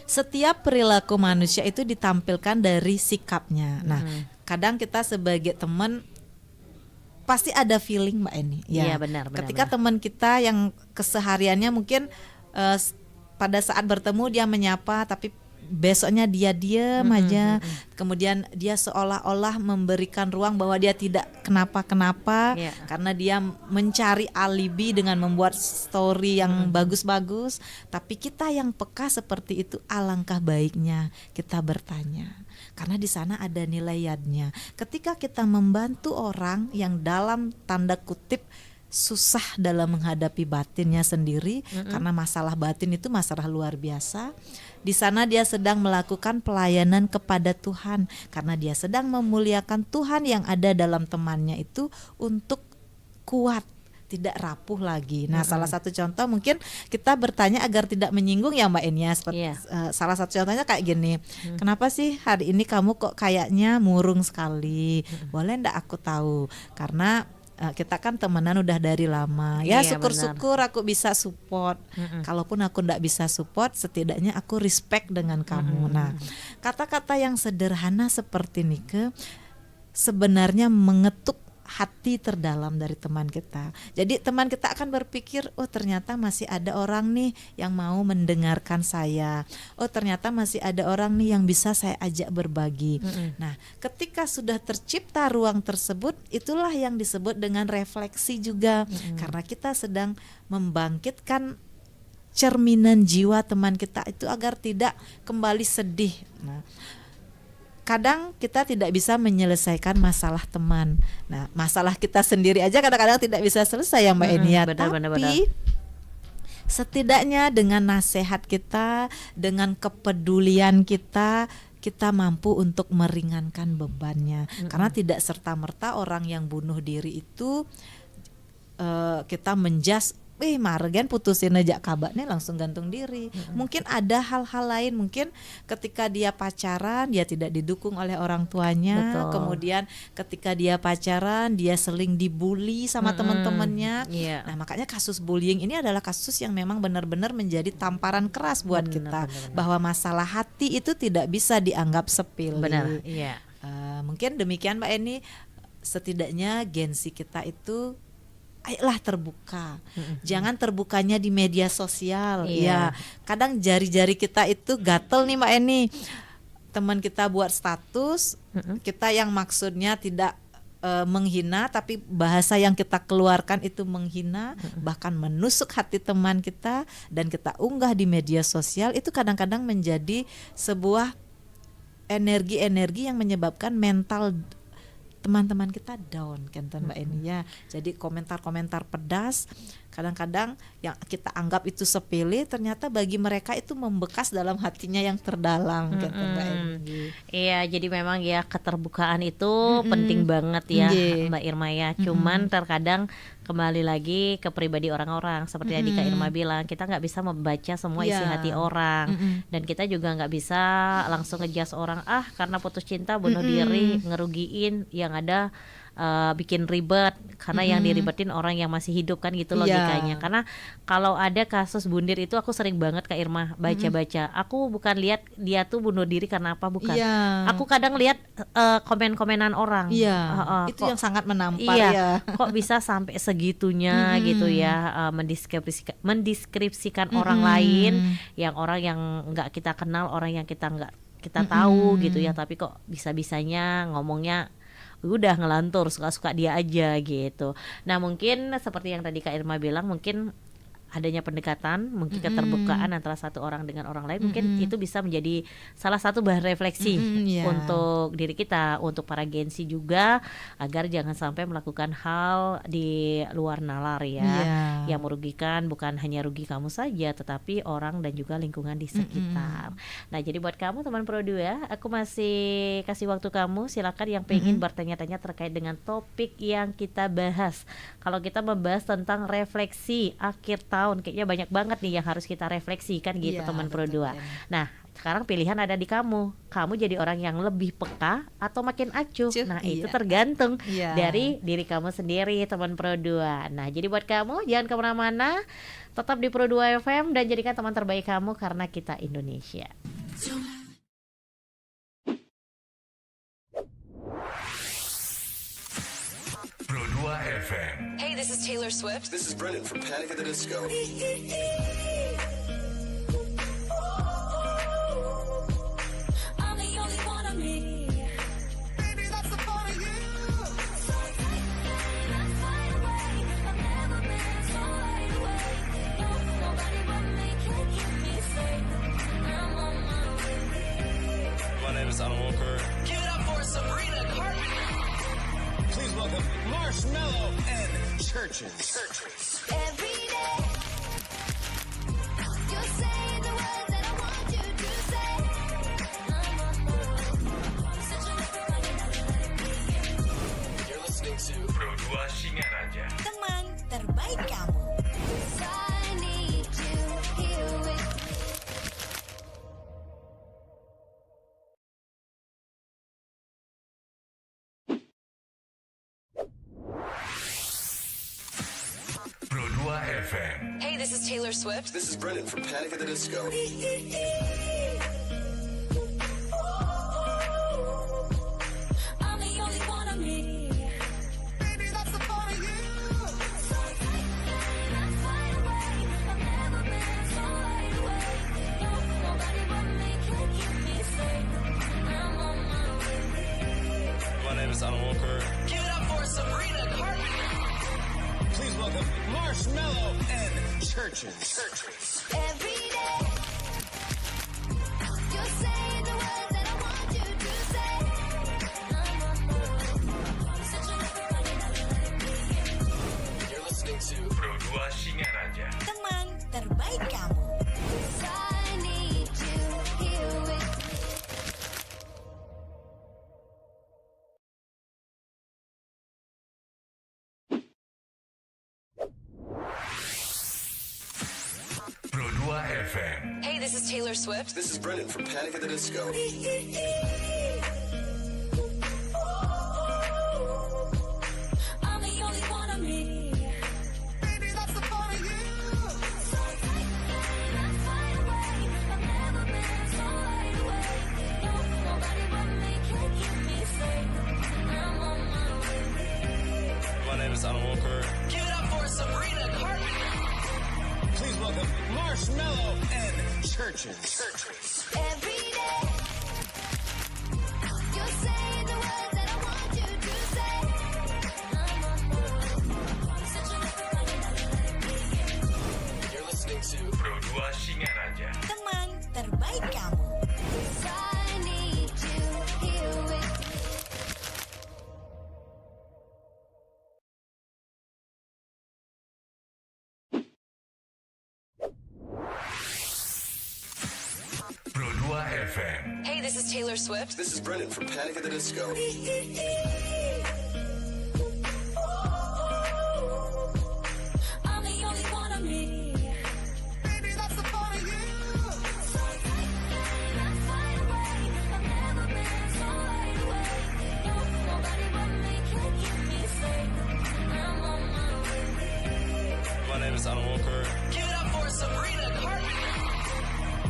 Setiap perilaku manusia itu ditampilkan dari sikapnya. Nah, kadang kita sebagai teman pasti ada feeling Mbak Eni. Iya benar. Ketika teman kita yang kesehariannya mungkin pada saat bertemu dia menyapa, tapi besoknya dia diam aja. Kemudian dia seolah-olah memberikan ruang bahwa dia tidak kenapa-kenapa karena dia mencari alibi dengan membuat story yang bagus-bagus. Tapi kita yang peka seperti itu, alangkah baiknya kita bertanya. Karena di sana ada nilainya. Ketika kita membantu orang yang dalam tanda kutip susah dalam menghadapi batinnya sendiri, karena masalah batin itu masalah luar biasa. Di sana dia sedang melakukan pelayanan kepada Tuhan, karena dia sedang memuliakan Tuhan yang ada dalam temannya itu untuk kuat, tidak rapuh lagi. Nah, salah satu contoh mungkin kita bertanya agar tidak menyinggung ya Mbak Enia. Salah satu contohnya kayak gini, kenapa sih hari ini kamu kok kayaknya murung sekali? Boleh ndak aku tahu? Karena kita kan temenan udah dari lama. Ya syukur-syukur aku bisa support. Kalaupun aku ndak bisa support, setidaknya aku respect dengan kamu. Nah, kata-kata yang sederhana seperti Nike sebenarnya mengetuk hati terdalam dari teman kita. Jadi teman kita akan berpikir, oh ternyata masih ada orang nih yang mau mendengarkan saya. Oh ternyata masih ada orang nih yang bisa saya ajak berbagi. Nah, ketika sudah tercipta ruang tersebut, itulah yang disebut dengan refleksi juga. Karena kita sedang membangkitkan cerminan jiwa teman kita itu agar tidak kembali sedih. Nah, kadang kita tidak bisa menyelesaikan masalah teman. Nah, masalah kita sendiri aja kadang-kadang tidak bisa selesai ya Mbak Eni ya. Tapi setidaknya dengan nasihat kita, dengan kepedulian kita, kita mampu untuk meringankan bebannya. Karena tidak serta-merta orang yang bunuh diri itu kita menjas, Margen putusin aja kabarnya langsung gantung diri. Mungkin ada hal-hal lain, mungkin ketika dia pacaran dia tidak didukung oleh orang tuanya. Betul. Kemudian ketika dia pacaran dia sering dibully sama teman-temannya. Nah, makanya kasus bullying ini adalah kasus yang memang benar-benar menjadi tamparan keras buat kita. Bahwa masalah hati itu tidak bisa dianggap sepele. Benar, iya. Mungkin demikian Mbak Eni, setidaknya gengsi kita itu ayolah terbuka. Jangan terbukanya di media sosial. Ya, kadang jari-jari kita itu gatel nih Mbak Eni. Teman kita buat status, kita yang maksudnya tidak menghina, tapi bahasa yang kita keluarkan itu menghina, bahkan menusuk hati teman kita, dan kita unggah di media sosial, itu kadang-kadang menjadi sebuah energi-energi yang menyebabkan mental teman-teman kita down kan Mbak Eni ya. Jadi komentar-komentar pedas kadang-kadang yang kita anggap itu sepele, ternyata bagi mereka itu membekas dalam hatinya yang terdalam kan Mbak Eni. Iya, jadi memang ya keterbukaan itu penting banget ya Mbak Irma ya. Cuman terkadang kembali lagi ke pribadi orang-orang, seperti tadi Kak Irma bilang, kita nggak bisa membaca semua isi hati orang, dan kita juga nggak bisa langsung ngejudge orang karena putus cinta bunuh diri, ngerugiin, yang ada bikin ribet karena yang diribetin orang yang masih hidup kan gitu logikanya. Karena kalau ada kasus bundir itu aku sering banget Kak Irma baca-baca. Aku bukan lihat dia tuh bunuh diri karena apa, bukan. Aku kadang lihat komen-komenan orang. Itu yang sangat menampar ya. Kok bisa sampai segitunya gitu ya, mendeskripsikan orang lain, yang orang yang nggak kita kenal, orang yang kita nggak kita tahu gitu ya, tapi kok bisa-bisanya ngomongnya udah ngelantur, suka-suka dia aja gitu. Nah mungkin seperti yang tadi Kak Irma bilang, mungkin adanya pendekatan, mungkin keterbukaan antara satu orang dengan orang lain, mungkin itu bisa menjadi salah satu bahan refleksi untuk diri kita, untuk para Gen-Z juga, agar jangan sampai melakukan hal di luar nalar ya, yang merugikan, bukan hanya rugi kamu saja, tetapi orang dan juga lingkungan di sekitar. Nah jadi buat kamu teman Pro 2, aku masih kasih waktu kamu, silakan yang pengen bertanya-tanya terkait dengan topik yang kita bahas. Kalau kita membahas tentang refleksi akhir tahun, kayaknya banyak banget nih yang harus kita refleksikan gitu teman Pro 2. Nah sekarang pilihan ada di kamu. Kamu jadi orang yang lebih peka atau makin acuh. Nah itu tergantung dari diri kamu sendiri teman Pro 2. Nah jadi buat kamu jangan kemana-mana, tetap di Pro 2 FM dan jadikan teman terbaik kamu karena kita Indonesia. Pro 2 FM. Hey, this is Taylor Swift. This is Brendan from Panic at the Disco. I'm the only one of me. Baby, that's the part of you. Let's fly away. I've never been so wide awake. No, nobody but me can keep me safe. I'm on my way. My name is Alan Walker. Give it up for Sabrina Carpenter. Please welcome Marshmello and Churches. Every day, you say the words that I want you to say. I'm on my way. Such a You're listening to Pro 2 Singaraja. Teman terbaik kamu. I need you here with me. Pro 2 FM. Hey, this is Taylor Swift. This is Brendan from Panic at the Disco. I'm the only one of me. Baby, is Alan Walker. Give it up for Sabrina Carpenter. Please welcome Marshmallow and Churches. Every day, you're saying the words that I want you to say. You're listening to Pro 2 Singaraja. Teman terbaik kamu. I need you here with Pro 2 FM. Hey, this is Taylor Swift. This is Brendan from Panic at the Disco. I'm the only one of me. Baby, that's the part of you. So take me far away. I've never been so wide awake. No, nobody but me can keep me safe. I'm on my way. My name is Alan Walker. Give it up for Sabrina Carpenter. Please welcome Marshmallow and Churches. Every day, you're saying the words that I want you to say. You're listening to Pro 2 Singaraja. Teman terbaik kamu. I need you here with Pro 2 FM. Hey, this is Taylor Swift. This is Brendan from Panic at the Disco. I'm the only one of me. Baby, that's the part of you. So take me far away. I've never been so wide awake. No, nobody but me can keep me safe. I'm on my way. My name is Alan Walker. Give it up for Sabrina Carpenter.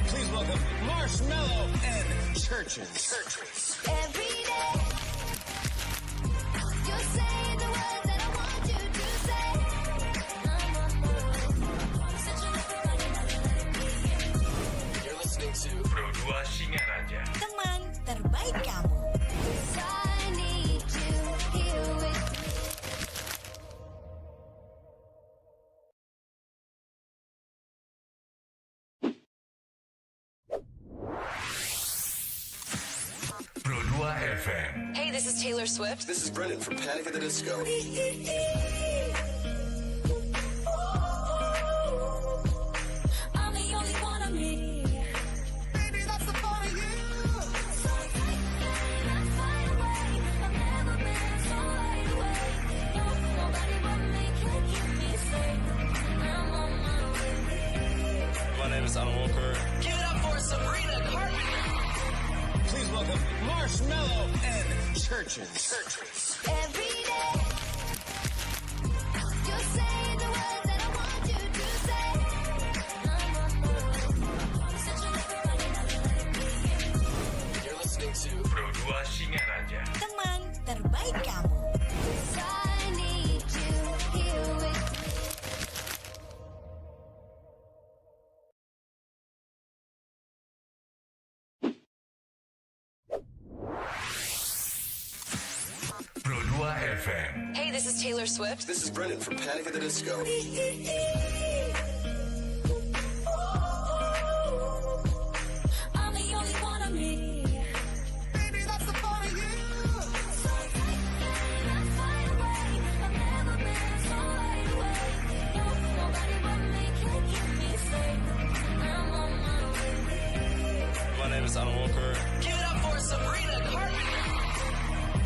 Please welcome Marshmallow and Churches. Every day, you're saying the words that I want you to say. You're listening to Pro 2 Singaraja. Teman terbaik kamu. I need you here with Pro 2 FM. Hey, this is Taylor Swift. This is Brendan from Panic at the Disco. I'm the only one of me. Baby, that's the part of you. So take me far away. I've never been so wide awake. No, nobody but me can keep me safe. I'm on my way. My name is Alan Walker. Give it up for Sabrina Carpenter. Please welcome Marshmallow and Churches. Every day, you're saying the words that I want you to say. You're listening to Pro 2 Singaraja. Teman terbaik kamu. I need you here with Pro 2 FM. Hey, this is Taylor Swift. This is Brendan from Panic at the Disco. I'm the only one of me. Baby, that's the part of you. So take me far away. I've never been so wide awake. No, nobody but me can keep me safe. I'm on my way. My name is Alan Walker. Give it up for Sabrina Carpenter.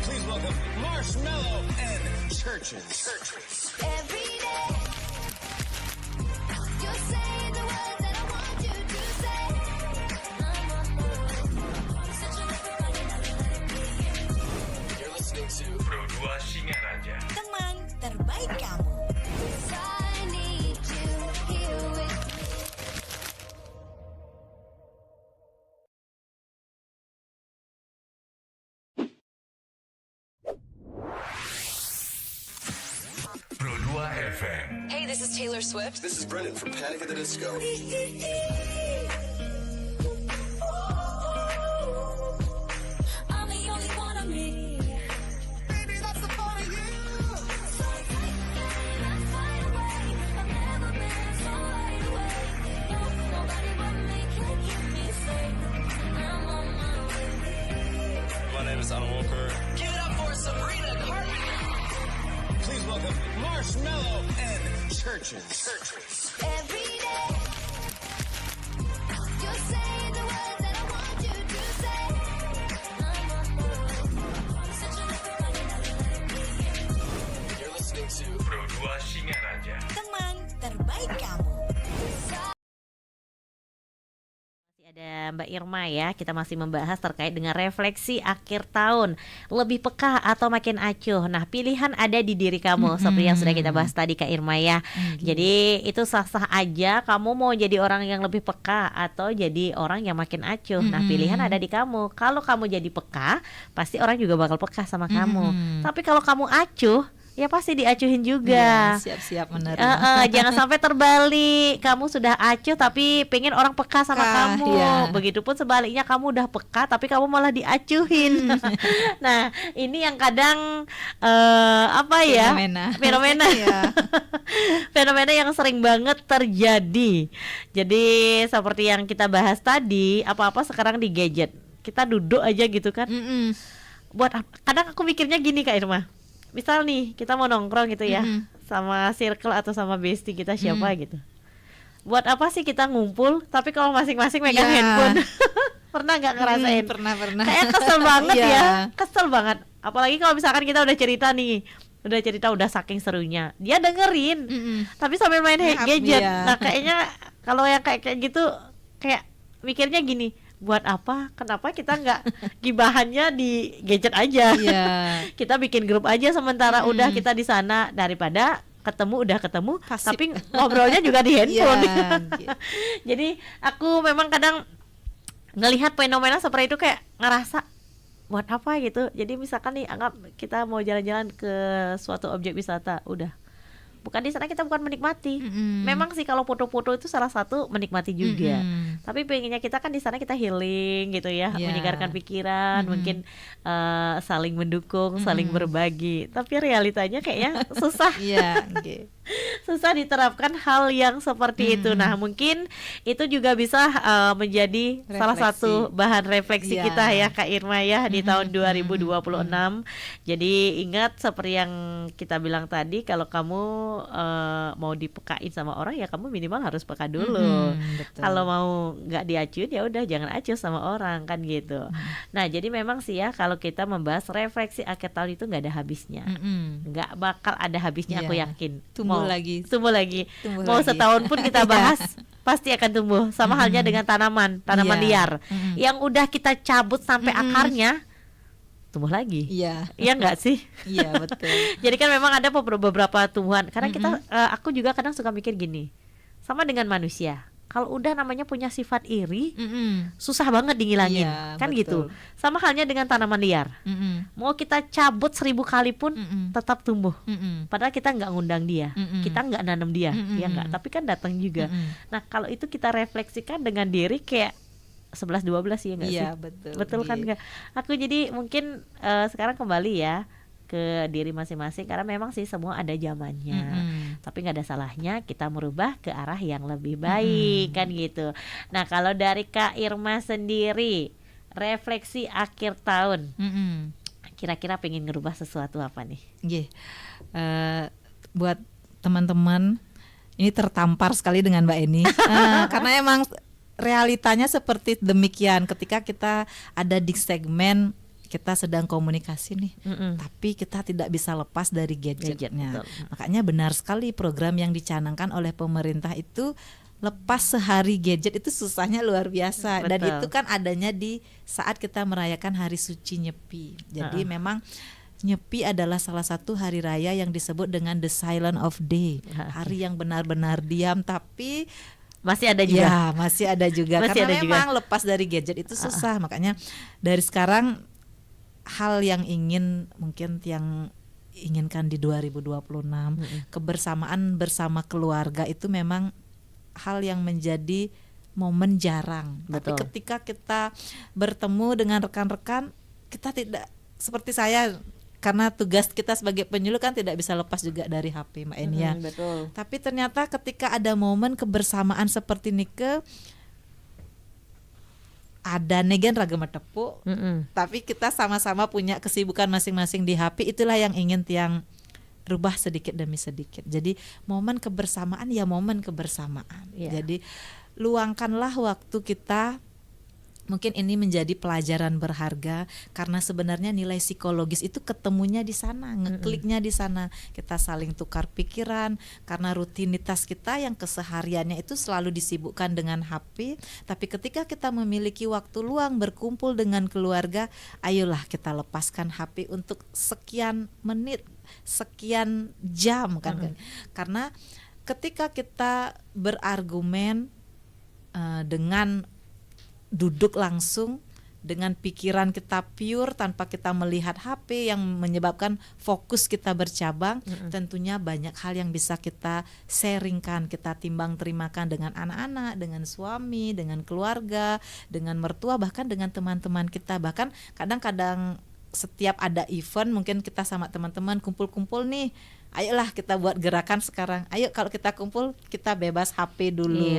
Please welcome Marshmallow and Churches. Every day, you're saying the words that I want you to say. You're listening to Pro 2 Singaraja. Teman terbaik kamu. I need you here with Pro 2 FM. Hey, this is Taylor Swift. This is Brendan from Panic at the Disco. I'm the only one of me. My name is Alan Walker. Give it up for Sabrina Carpenter. Please welcome Marshmello and Churches. Every day, you're saying the words that I want you to say. You're listening to Pro 2 Singaraja. Teman terbaik kamu. Ada Mbak Irma ya, kita masih membahas terkait dengan refleksi akhir tahun. Lebih peka atau makin acuh? Nah, pilihan ada di diri kamu, seperti yang sudah kita bahas tadi Kak Irma ya. Jadi itu sah-sah aja kamu mau jadi orang yang lebih peka atau jadi orang yang makin acuh. Nah, pilihan ada di kamu. Kalau kamu jadi peka, pasti orang juga bakal peka sama kamu. Tapi kalau kamu acuh, ya pasti diacuhin juga. Siap-siap menerima. Jangan sampai terbalik. Kamu sudah acuh tapi pengen orang peka sama kamu. Begitupun sebaliknya, kamu udah peka tapi kamu malah diacuhin. Nah, ini yang kadang fenomena fenomena yang sering banget terjadi. Jadi seperti yang kita bahas tadi, apa-apa sekarang di gadget. Kita duduk aja gitu kan. Buat kadang aku mikirnya gini Kak Irma. Misal nih kita mau nongkrong gitu ya, sama circle atau sama bestie kita siapa gitu. Buat apa sih kita ngumpul tapi kalau masing-masing megang handphone? Pernah nggak ngerasain? Pernah. Kayak kesel banget ya, kesel banget. Apalagi kalau misalkan kita udah cerita nih, udah saking serunya, dia dengerin, tapi sambil main gadget. Nah kayaknya kalau yang kayak gitu, kayak mikirnya gini. Buat apa? Kenapa kita nggak gibahannya di gadget aja? Kita bikin grup aja sementara udah kita di sana, daripada udah ketemu pasif. Tapi ngobrolnya juga di handphone. Jadi aku memang kadang ngelihat fenomena seperti itu kayak ngerasa buat apa gitu. Jadi misalkan nih anggap kita mau jalan-jalan ke suatu objek wisata, udah bukan di sana kita bukan menikmati. Memang sih kalau foto-foto itu salah satu menikmati juga. Tapi pengennya kita kan di sana kita healing gitu ya, menyegarkan pikiran, mungkin saling mendukung, saling berbagi. Tapi realitanya kayaknya susah. Susah diterapkan hal yang seperti itu. Nah, mungkin itu juga bisa menjadi salah satu bahan refleksi kita ya Kak Irma ya di tahun 2026. Jadi ingat seperti yang kita bilang tadi, kalau kamu mau dipekain sama orang ya kamu minimal harus peka dulu. Kalau mau nggak diacuin ya udah jangan acuh sama orang kan gitu. Nah jadi memang sih ya kalau kita membahas refleksi akhir tahun itu nggak ada habisnya, nggak bakal ada habisnya. Aku yakin tumbuh lagi. Mau setahun pun kita bahas pasti akan tumbuh. Sama halnya dengan tanaman liar yang udah kita cabut sampai akarnya tumbuh lagi. Iya nggak sih? Iya betul. Jadi kan memang ada beberapa tumbuhan. Karena kita, aku juga kadang suka mikir gini, sama dengan manusia. Kalau udah namanya punya sifat iri, susah banget dihilangin, kan betul. Gitu. Sama halnya dengan tanaman liar. Mau kita cabut 1000 kali pun tetap tumbuh. Padahal kita nggak ngundang dia, kita nggak nanam dia, ya nggak. Tapi kan datang juga. Nah kalau itu kita refleksikan dengan diri kayak 11-12 ya nggak sih? Betul kan nggak? Aku jadi mungkin sekarang kembali ya ke diri masing-masing, karena memang sih semua ada zamannya. Tapi nggak ada salahnya kita merubah ke arah yang lebih baik kan gitu. Nah kalau dari Kak Irma sendiri, refleksi akhir tahun, kira-kira pengen ngerubah sesuatu apa nih? Buat teman-teman, ini tertampar sekali dengan Mbak Eni karena emang realitanya seperti demikian. Ketika kita ada di segmen kita sedang komunikasi nih, tapi kita tidak bisa lepas dari gadgetnya. Makanya benar sekali program yang dicanangkan oleh pemerintah itu, lepas sehari gadget itu susahnya luar biasa. Dan itu kan adanya di saat kita merayakan hari suci Nyepi. Jadi memang Nyepi adalah salah satu hari raya yang disebut dengan the silent of day, hari yang benar-benar diam, tapi masih ada juga. Masih ada juga. Karena memang lepas dari gadget itu susah. Makanya dari sekarang hal yang mungkin yang inginkan di 2026, kebersamaan bersama keluarga itu memang hal yang menjadi momen jarang. Tapi ketika kita bertemu dengan rekan-rekan, kita tidak seperti saya, karena tugas kita sebagai penyuluh kan tidak bisa lepas juga dari HP Mbak Enia. Tapi ternyata ketika ada momen kebersamaan seperti Nike, ada negen ragam tepuk, tapi kita sama-sama punya kesibukan masing-masing di HP. Itulah yang ingin tiang rubah sedikit demi sedikit. Jadi momen kebersamaan ya momen kebersamaan. Jadi luangkanlah waktu kita. Mungkin ini menjadi pelajaran berharga karena sebenarnya nilai psikologis itu ketemunya di sana, ngekliknya di sana. Kita saling tukar pikiran karena rutinitas kita yang kesehariannya itu selalu disibukkan dengan HP. Tapi ketika kita memiliki waktu luang berkumpul dengan keluarga, ayolah kita lepaskan HP untuk sekian menit, sekian jam kan. Karena ketika kita berargumen dengan duduk langsung dengan pikiran kita pure tanpa kita melihat HP yang menyebabkan fokus kita bercabang, tentunya banyak hal yang bisa kita sharingkan, kita timbang terimakan dengan anak-anak, dengan suami, dengan keluarga, dengan mertua, bahkan dengan teman-teman kita. Bahkan kadang-kadang setiap ada event mungkin kita sama teman-teman kumpul-kumpul nih, ayolah kita buat gerakan sekarang. Ayo kalau kita kumpul kita bebas HP dulu.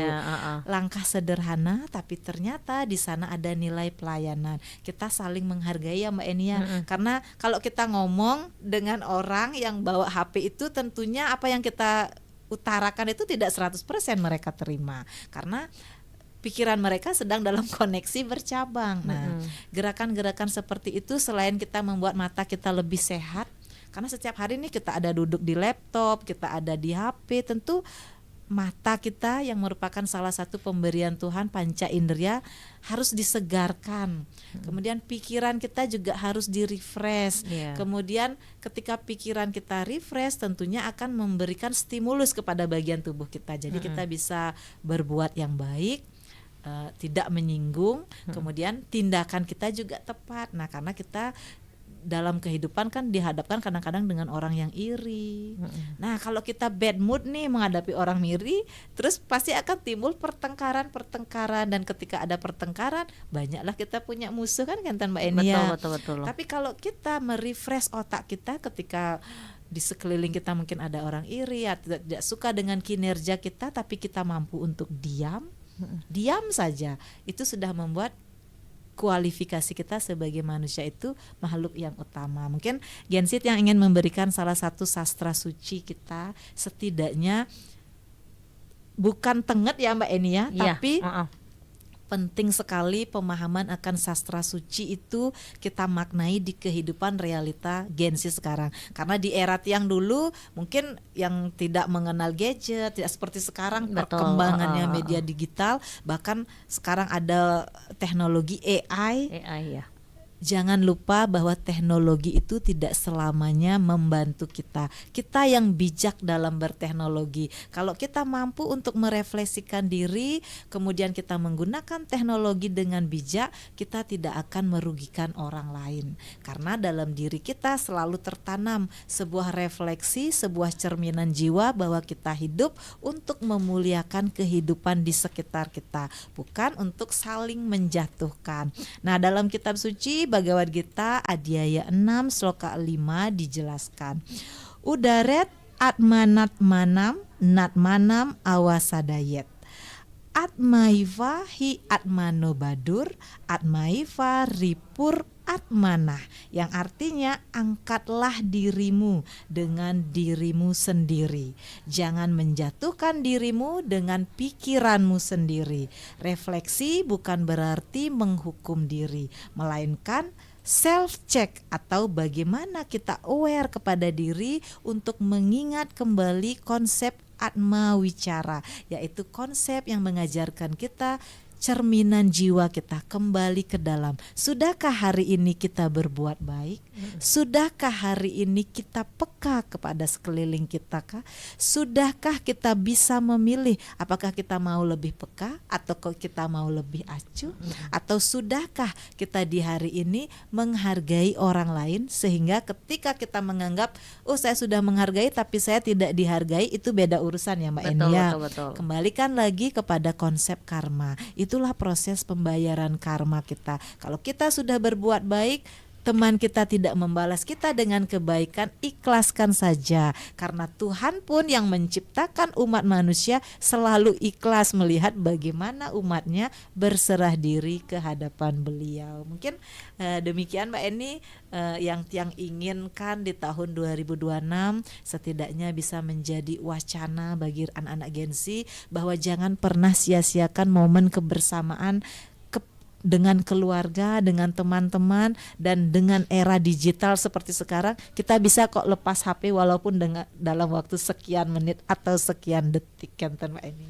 Langkah sederhana tapi ternyata di sana ada nilai pelayanan. Kita saling menghargai ya Mbak Enia. Karena kalau kita ngomong dengan orang yang bawa HP itu tentunya apa yang kita utarakan itu tidak 100% mereka terima. Karena pikiran mereka sedang dalam koneksi bercabang. Nah, gerakan-gerakan seperti itu selain kita membuat mata kita lebih sehat, karena setiap hari nih kita ada duduk di laptop, kita ada di HP, tentu mata kita yang merupakan salah satu pemberian Tuhan, panca indera, harus disegarkan. Kemudian pikiran kita juga harus di-refresh. Kemudian ketika pikiran kita refresh, tentunya akan memberikan stimulus kepada bagian tubuh kita. Jadi kita bisa berbuat yang baik, tidak menyinggung, kemudian tindakan kita juga tepat. Nah, karena kita dalam kehidupan kan dihadapkan kadang-kadang dengan orang yang iri. Nah, kalau kita bad mood nih menghadapi orang iri, terus pasti akan timbul pertengkaran, dan ketika ada pertengkaran, banyaklah kita punya musuh kan Mbak Enia. Betul. Tapi kalau kita merefresh otak kita ketika di sekeliling kita mungkin ada orang iri atau tidak suka dengan kinerja kita, tapi kita mampu untuk diam saja, itu sudah membuat kualifikasi kita sebagai manusia itu makhluk yang utama. Mungkin Gensit yang ingin memberikan salah satu sastra suci kita, setidaknya bukan tenget ya Mbak Enia, tapi penting sekali pemahaman akan sastra suci itu kita maknai di kehidupan realita Gen Z sekarang. Karena di era tiang dulu mungkin yang tidak mengenal gadget, tidak seperti sekarang perkembangannya media digital, bahkan sekarang ada teknologi AI ya. Jangan lupa bahwa teknologi itu tidak selamanya membantu kita. Kita yang bijak dalam berteknologi. Kalau kita mampu untuk merefleksikan diri, kemudian kita menggunakan teknologi dengan bijak, kita tidak akan merugikan orang lain. Karena dalam diri kita selalu tertanam sebuah refleksi, sebuah cerminan jiwa bahwa kita hidup untuk memuliakan kehidupan di sekitar kita, bukan untuk saling menjatuhkan. Nah, dalam kitab suci Bhagavad Gita Adhyaya 6 sloka 5 dijelaskan, Udaret atmanatmanam natmanam awasadayet, atmaiva hi atmano badur, atmaiva ripur atmanah, yang artinya angkatlah dirimu dengan dirimu sendiri. Jangan menjatuhkan dirimu dengan pikiranmu sendiri. Refleksi bukan berarti menghukum diri, melainkan self check atau bagaimana kita aware kepada diri untuk mengingat kembali konsep Atma Wicara, yaitu konsep yang mengajarkan kita cerminan jiwa kita kembali ke dalam. Sudahkah hari ini kita berbuat baik? Sudahkah hari ini kita peka kepada sekeliling kita kah? Sudahkah kita bisa memilih apakah kita mau lebih peka atau kita mau lebih acuh? Atau sudahkah kita di hari ini menghargai orang lain sehingga ketika kita menganggap saya sudah menghargai tapi saya tidak dihargai, itu beda urusan ya Mbak Enia. Betul. Kembalikan lagi kepada konsep karma. Itulah proses pembayaran karma kita. Kalau kita sudah berbuat baik, teman kita tidak membalas kita dengan kebaikan, ikhlaskan saja. Karena Tuhan pun yang menciptakan umat manusia selalu ikhlas melihat bagaimana umatnya berserah diri ke hadapan Beliau. Mungkin demikian Mbak Eni yang inginkan di tahun 2026 setidaknya bisa menjadi wacana bagi anak-anak Gen Z bahwa jangan pernah sia-siakan momen kebersamaan dengan keluarga, dengan teman-teman, dan dengan era digital seperti sekarang, kita bisa kok lepas HP walaupun dalam waktu sekian menit atau sekian detik, kan Mbak Eni.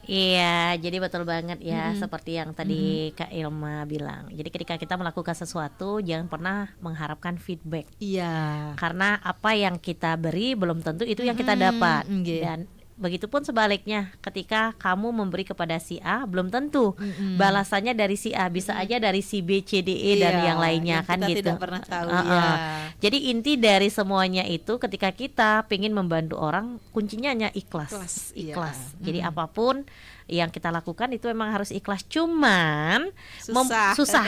Iya, jadi betul banget ya, seperti yang tadi Kak Ilma bilang. Jadi ketika kita melakukan sesuatu, jangan pernah mengharapkan feedback. Iya. Karena apa yang kita beri belum tentu itu yang kita dapat. Dan begitupun sebaliknya, ketika kamu memberi kepada si A, belum tentu balasannya dari si A, bisa aja dari si B, C, D, E dan yang lainnya, kan kita gitu. tidak pernah tahu. Jadi inti dari semuanya itu ketika kita pengen membantu orang, kuncinya hanya ikhlas. Jadi apapun yang kita lakukan itu memang harus ikhlas. Cuman susah.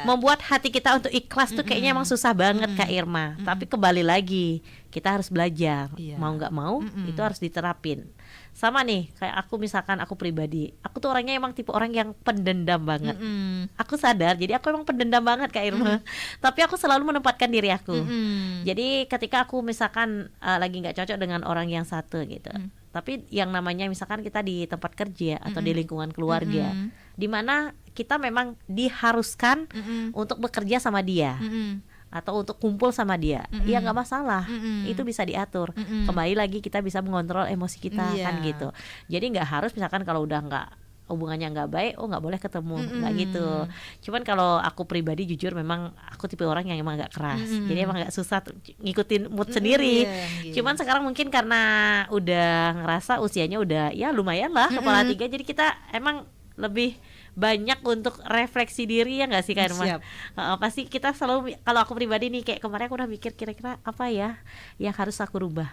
Membuat hati kita untuk ikhlas tuh kayaknya emang susah banget Kak Irma. Tapi kembali lagi, kita harus belajar. Mau nggak mau itu harus diterapin. Sama nih kayak aku, misalkan aku pribadi, aku tuh orangnya emang tipe orang yang pendendam banget. Aku sadar, jadi aku emang pendendam banget Kak Irma. Tapi aku selalu menempatkan diri aku. Jadi ketika aku misalkan lagi nggak cocok dengan orang yang satu gitu, tapi yang namanya misalkan kita di tempat kerja atau di lingkungan keluarga, di mana kita memang diharuskan untuk bekerja sama dia. Atau untuk kumpul sama dia, ya nggak masalah, itu bisa diatur. Kembali lagi kita bisa mengontrol emosi kita, kan gitu. Jadi nggak harus misalkan kalau udah nggak, hubungannya nggak baik, nggak boleh ketemu, nggak gitu. Cuman kalau aku pribadi jujur memang aku tipe orang yang emang nggak keras, jadi emang nggak susah ngikutin mood sendiri. Cuman sekarang mungkin karena udah ngerasa usianya udah ya lumayan lah, kepala 3, jadi kita emang lebih banyak untuk refleksi diri, ya nggak sih Kak Irma? Pasti kita selalu, kalau aku pribadi nih kayak kemarin aku udah mikir kira-kira apa ya yang harus aku rubah.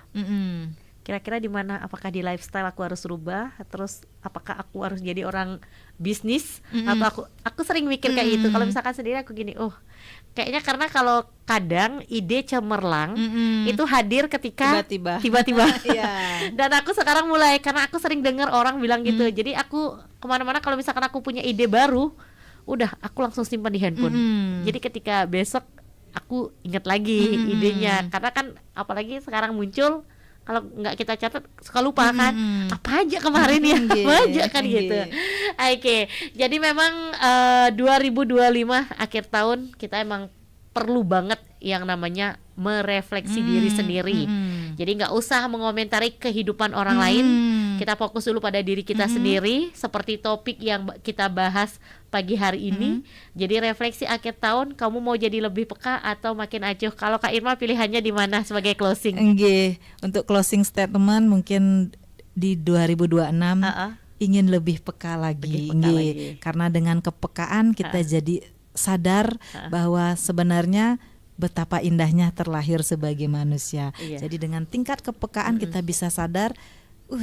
Kira-kira di mana, apakah di lifestyle aku harus rubah, terus apakah aku harus jadi orang bisnis, atau aku sering mikir kayak gitu. Kalau misalkan sendiri aku gini, kayaknya karena kalau kadang ide cemerlang itu hadir ketika tiba-tiba. Dan aku sekarang mulai, karena aku sering dengar orang bilang gitu, jadi aku kemana-mana kalau misalkan aku punya ide baru, udah aku langsung simpan di handphone. Jadi ketika besok aku ingat lagi idenya, karena kan apalagi sekarang muncul, kalau nggak kita catat suka lupa kan, apa aja kemarin ya, apa aja kan gitu. Oke, jadi memang 2025 akhir tahun kita emang perlu banget yang namanya merefleksi diri sendiri. Jadi nggak usah mengomentari kehidupan orang lain, kita fokus dulu pada diri kita sendiri. Seperti topik yang kita bahas pagi hari ini. Jadi refleksi akhir tahun, kamu mau jadi lebih peka atau makin acuh? Kalau Kak Irma pilihannya di mana sebagai closing? Untuk closing statement mungkin di 2026 ingin lebih peka lagi. Karena dengan kepekaan kita jadi sadar bahwa sebenarnya betapa indahnya terlahir sebagai manusia. Jadi dengan tingkat kepekaan kita bisa sadar,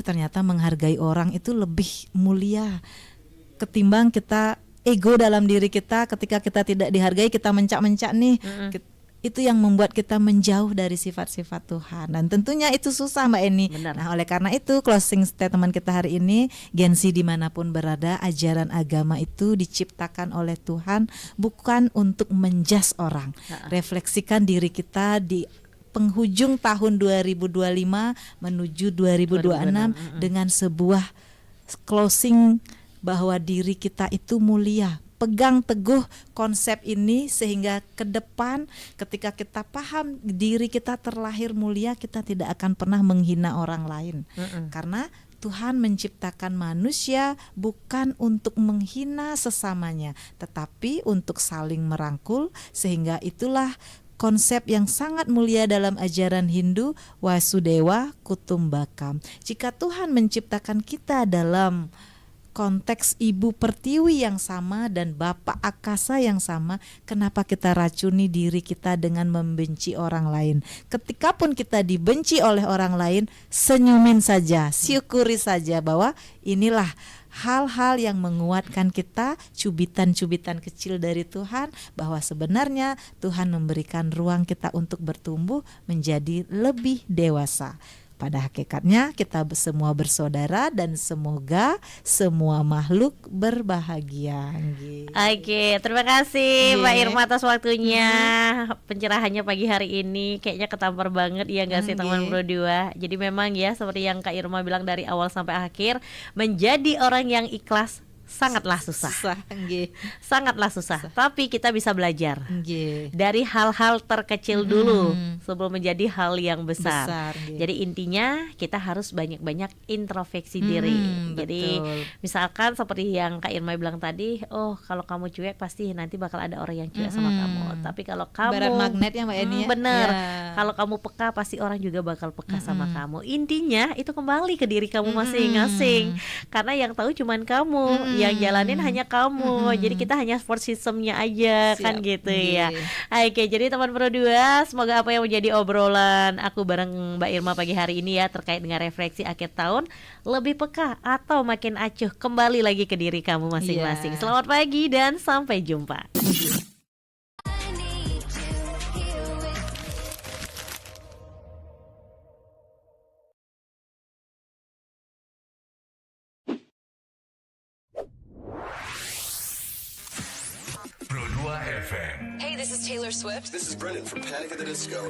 ternyata menghargai orang itu lebih mulia ketimbang kita ego dalam diri kita. Ketika kita tidak dihargai, kita mencak-mencak nih. Itu yang membuat kita menjauh dari sifat-sifat Tuhan, dan tentunya itu susah Mbak Eni. Nah, oleh karena itu closing statement kita hari ini, Gen Z dimanapun berada, ajaran agama itu diciptakan oleh Tuhan bukan untuk menjas orang. Refleksikan diri kita di penghujung tahun 2025 menuju 2026 dengan sebuah closing bahwa diri kita itu mulia. Pegang teguh konsep ini sehingga ke depan ketika kita paham diri kita terlahir mulia, kita tidak akan pernah menghina orang lain. Karena Tuhan menciptakan manusia bukan untuk menghina sesamanya, tetapi untuk saling merangkul, sehingga itulah konsep yang sangat mulia dalam ajaran Hindu, Wasudewa Kutumbakam. Jika Tuhan menciptakan kita dalam konteks ibu pertiwi yang sama dan bapak akasa yang sama, kenapa kita racuni diri kita dengan membenci orang lain? Ketika pun kita dibenci oleh orang lain, senyumin saja, syukuri saja bahwa inilah hal-hal yang menguatkan kita, cubitan-cubitan kecil dari Tuhan, bahwa sebenarnya Tuhan memberikan ruang kita untuk bertumbuh menjadi lebih dewasa. Pada hakikatnya kita semua bersaudara dan semoga semua makhluk berbahagia. Oke, terima kasih Mbak Nggih. Irma atas waktunya. Pencerahannya pagi hari ini kayaknya ketampar banget ya nggak sih teman Pro 2. Jadi memang ya seperti yang Kak Irma bilang dari awal sampai akhir, menjadi orang yang ikhlas sangatlah susah. Sangatlah susah. Tapi kita bisa belajar dari hal-hal terkecil dulu sebelum menjadi hal yang besar. Jadi intinya kita harus banyak-banyak introspeksi diri. Jadi misalkan seperti yang Kak Irma bilang tadi, oh kalau kamu cuek pasti nanti bakal ada orang yang cuek sama kamu. Tapi kalau kamu Ibarat magnet ya Mbak Eni ya. bener, Ya. kalau kamu peka pasti orang juga bakal peka sama kamu. Intinya itu kembali ke diri kamu masing-masing. Karena yang tahu cuman kamu, yang jalanin hanya kamu. Jadi kita hanya support systemnya aja. Kan gitu ya. Oke, jadi teman Pro 2, semoga apa yang menjadi obrolan aku bareng Mbak Irma pagi hari ini ya terkait dengan refleksi akhir tahun lebih peka atau makin acuh kembali lagi ke diri kamu masing-masing. Selamat pagi dan sampai jumpa. Pro 2 FM. Hey, this is Taylor Swift. This is Brendan from Panic at the Disco.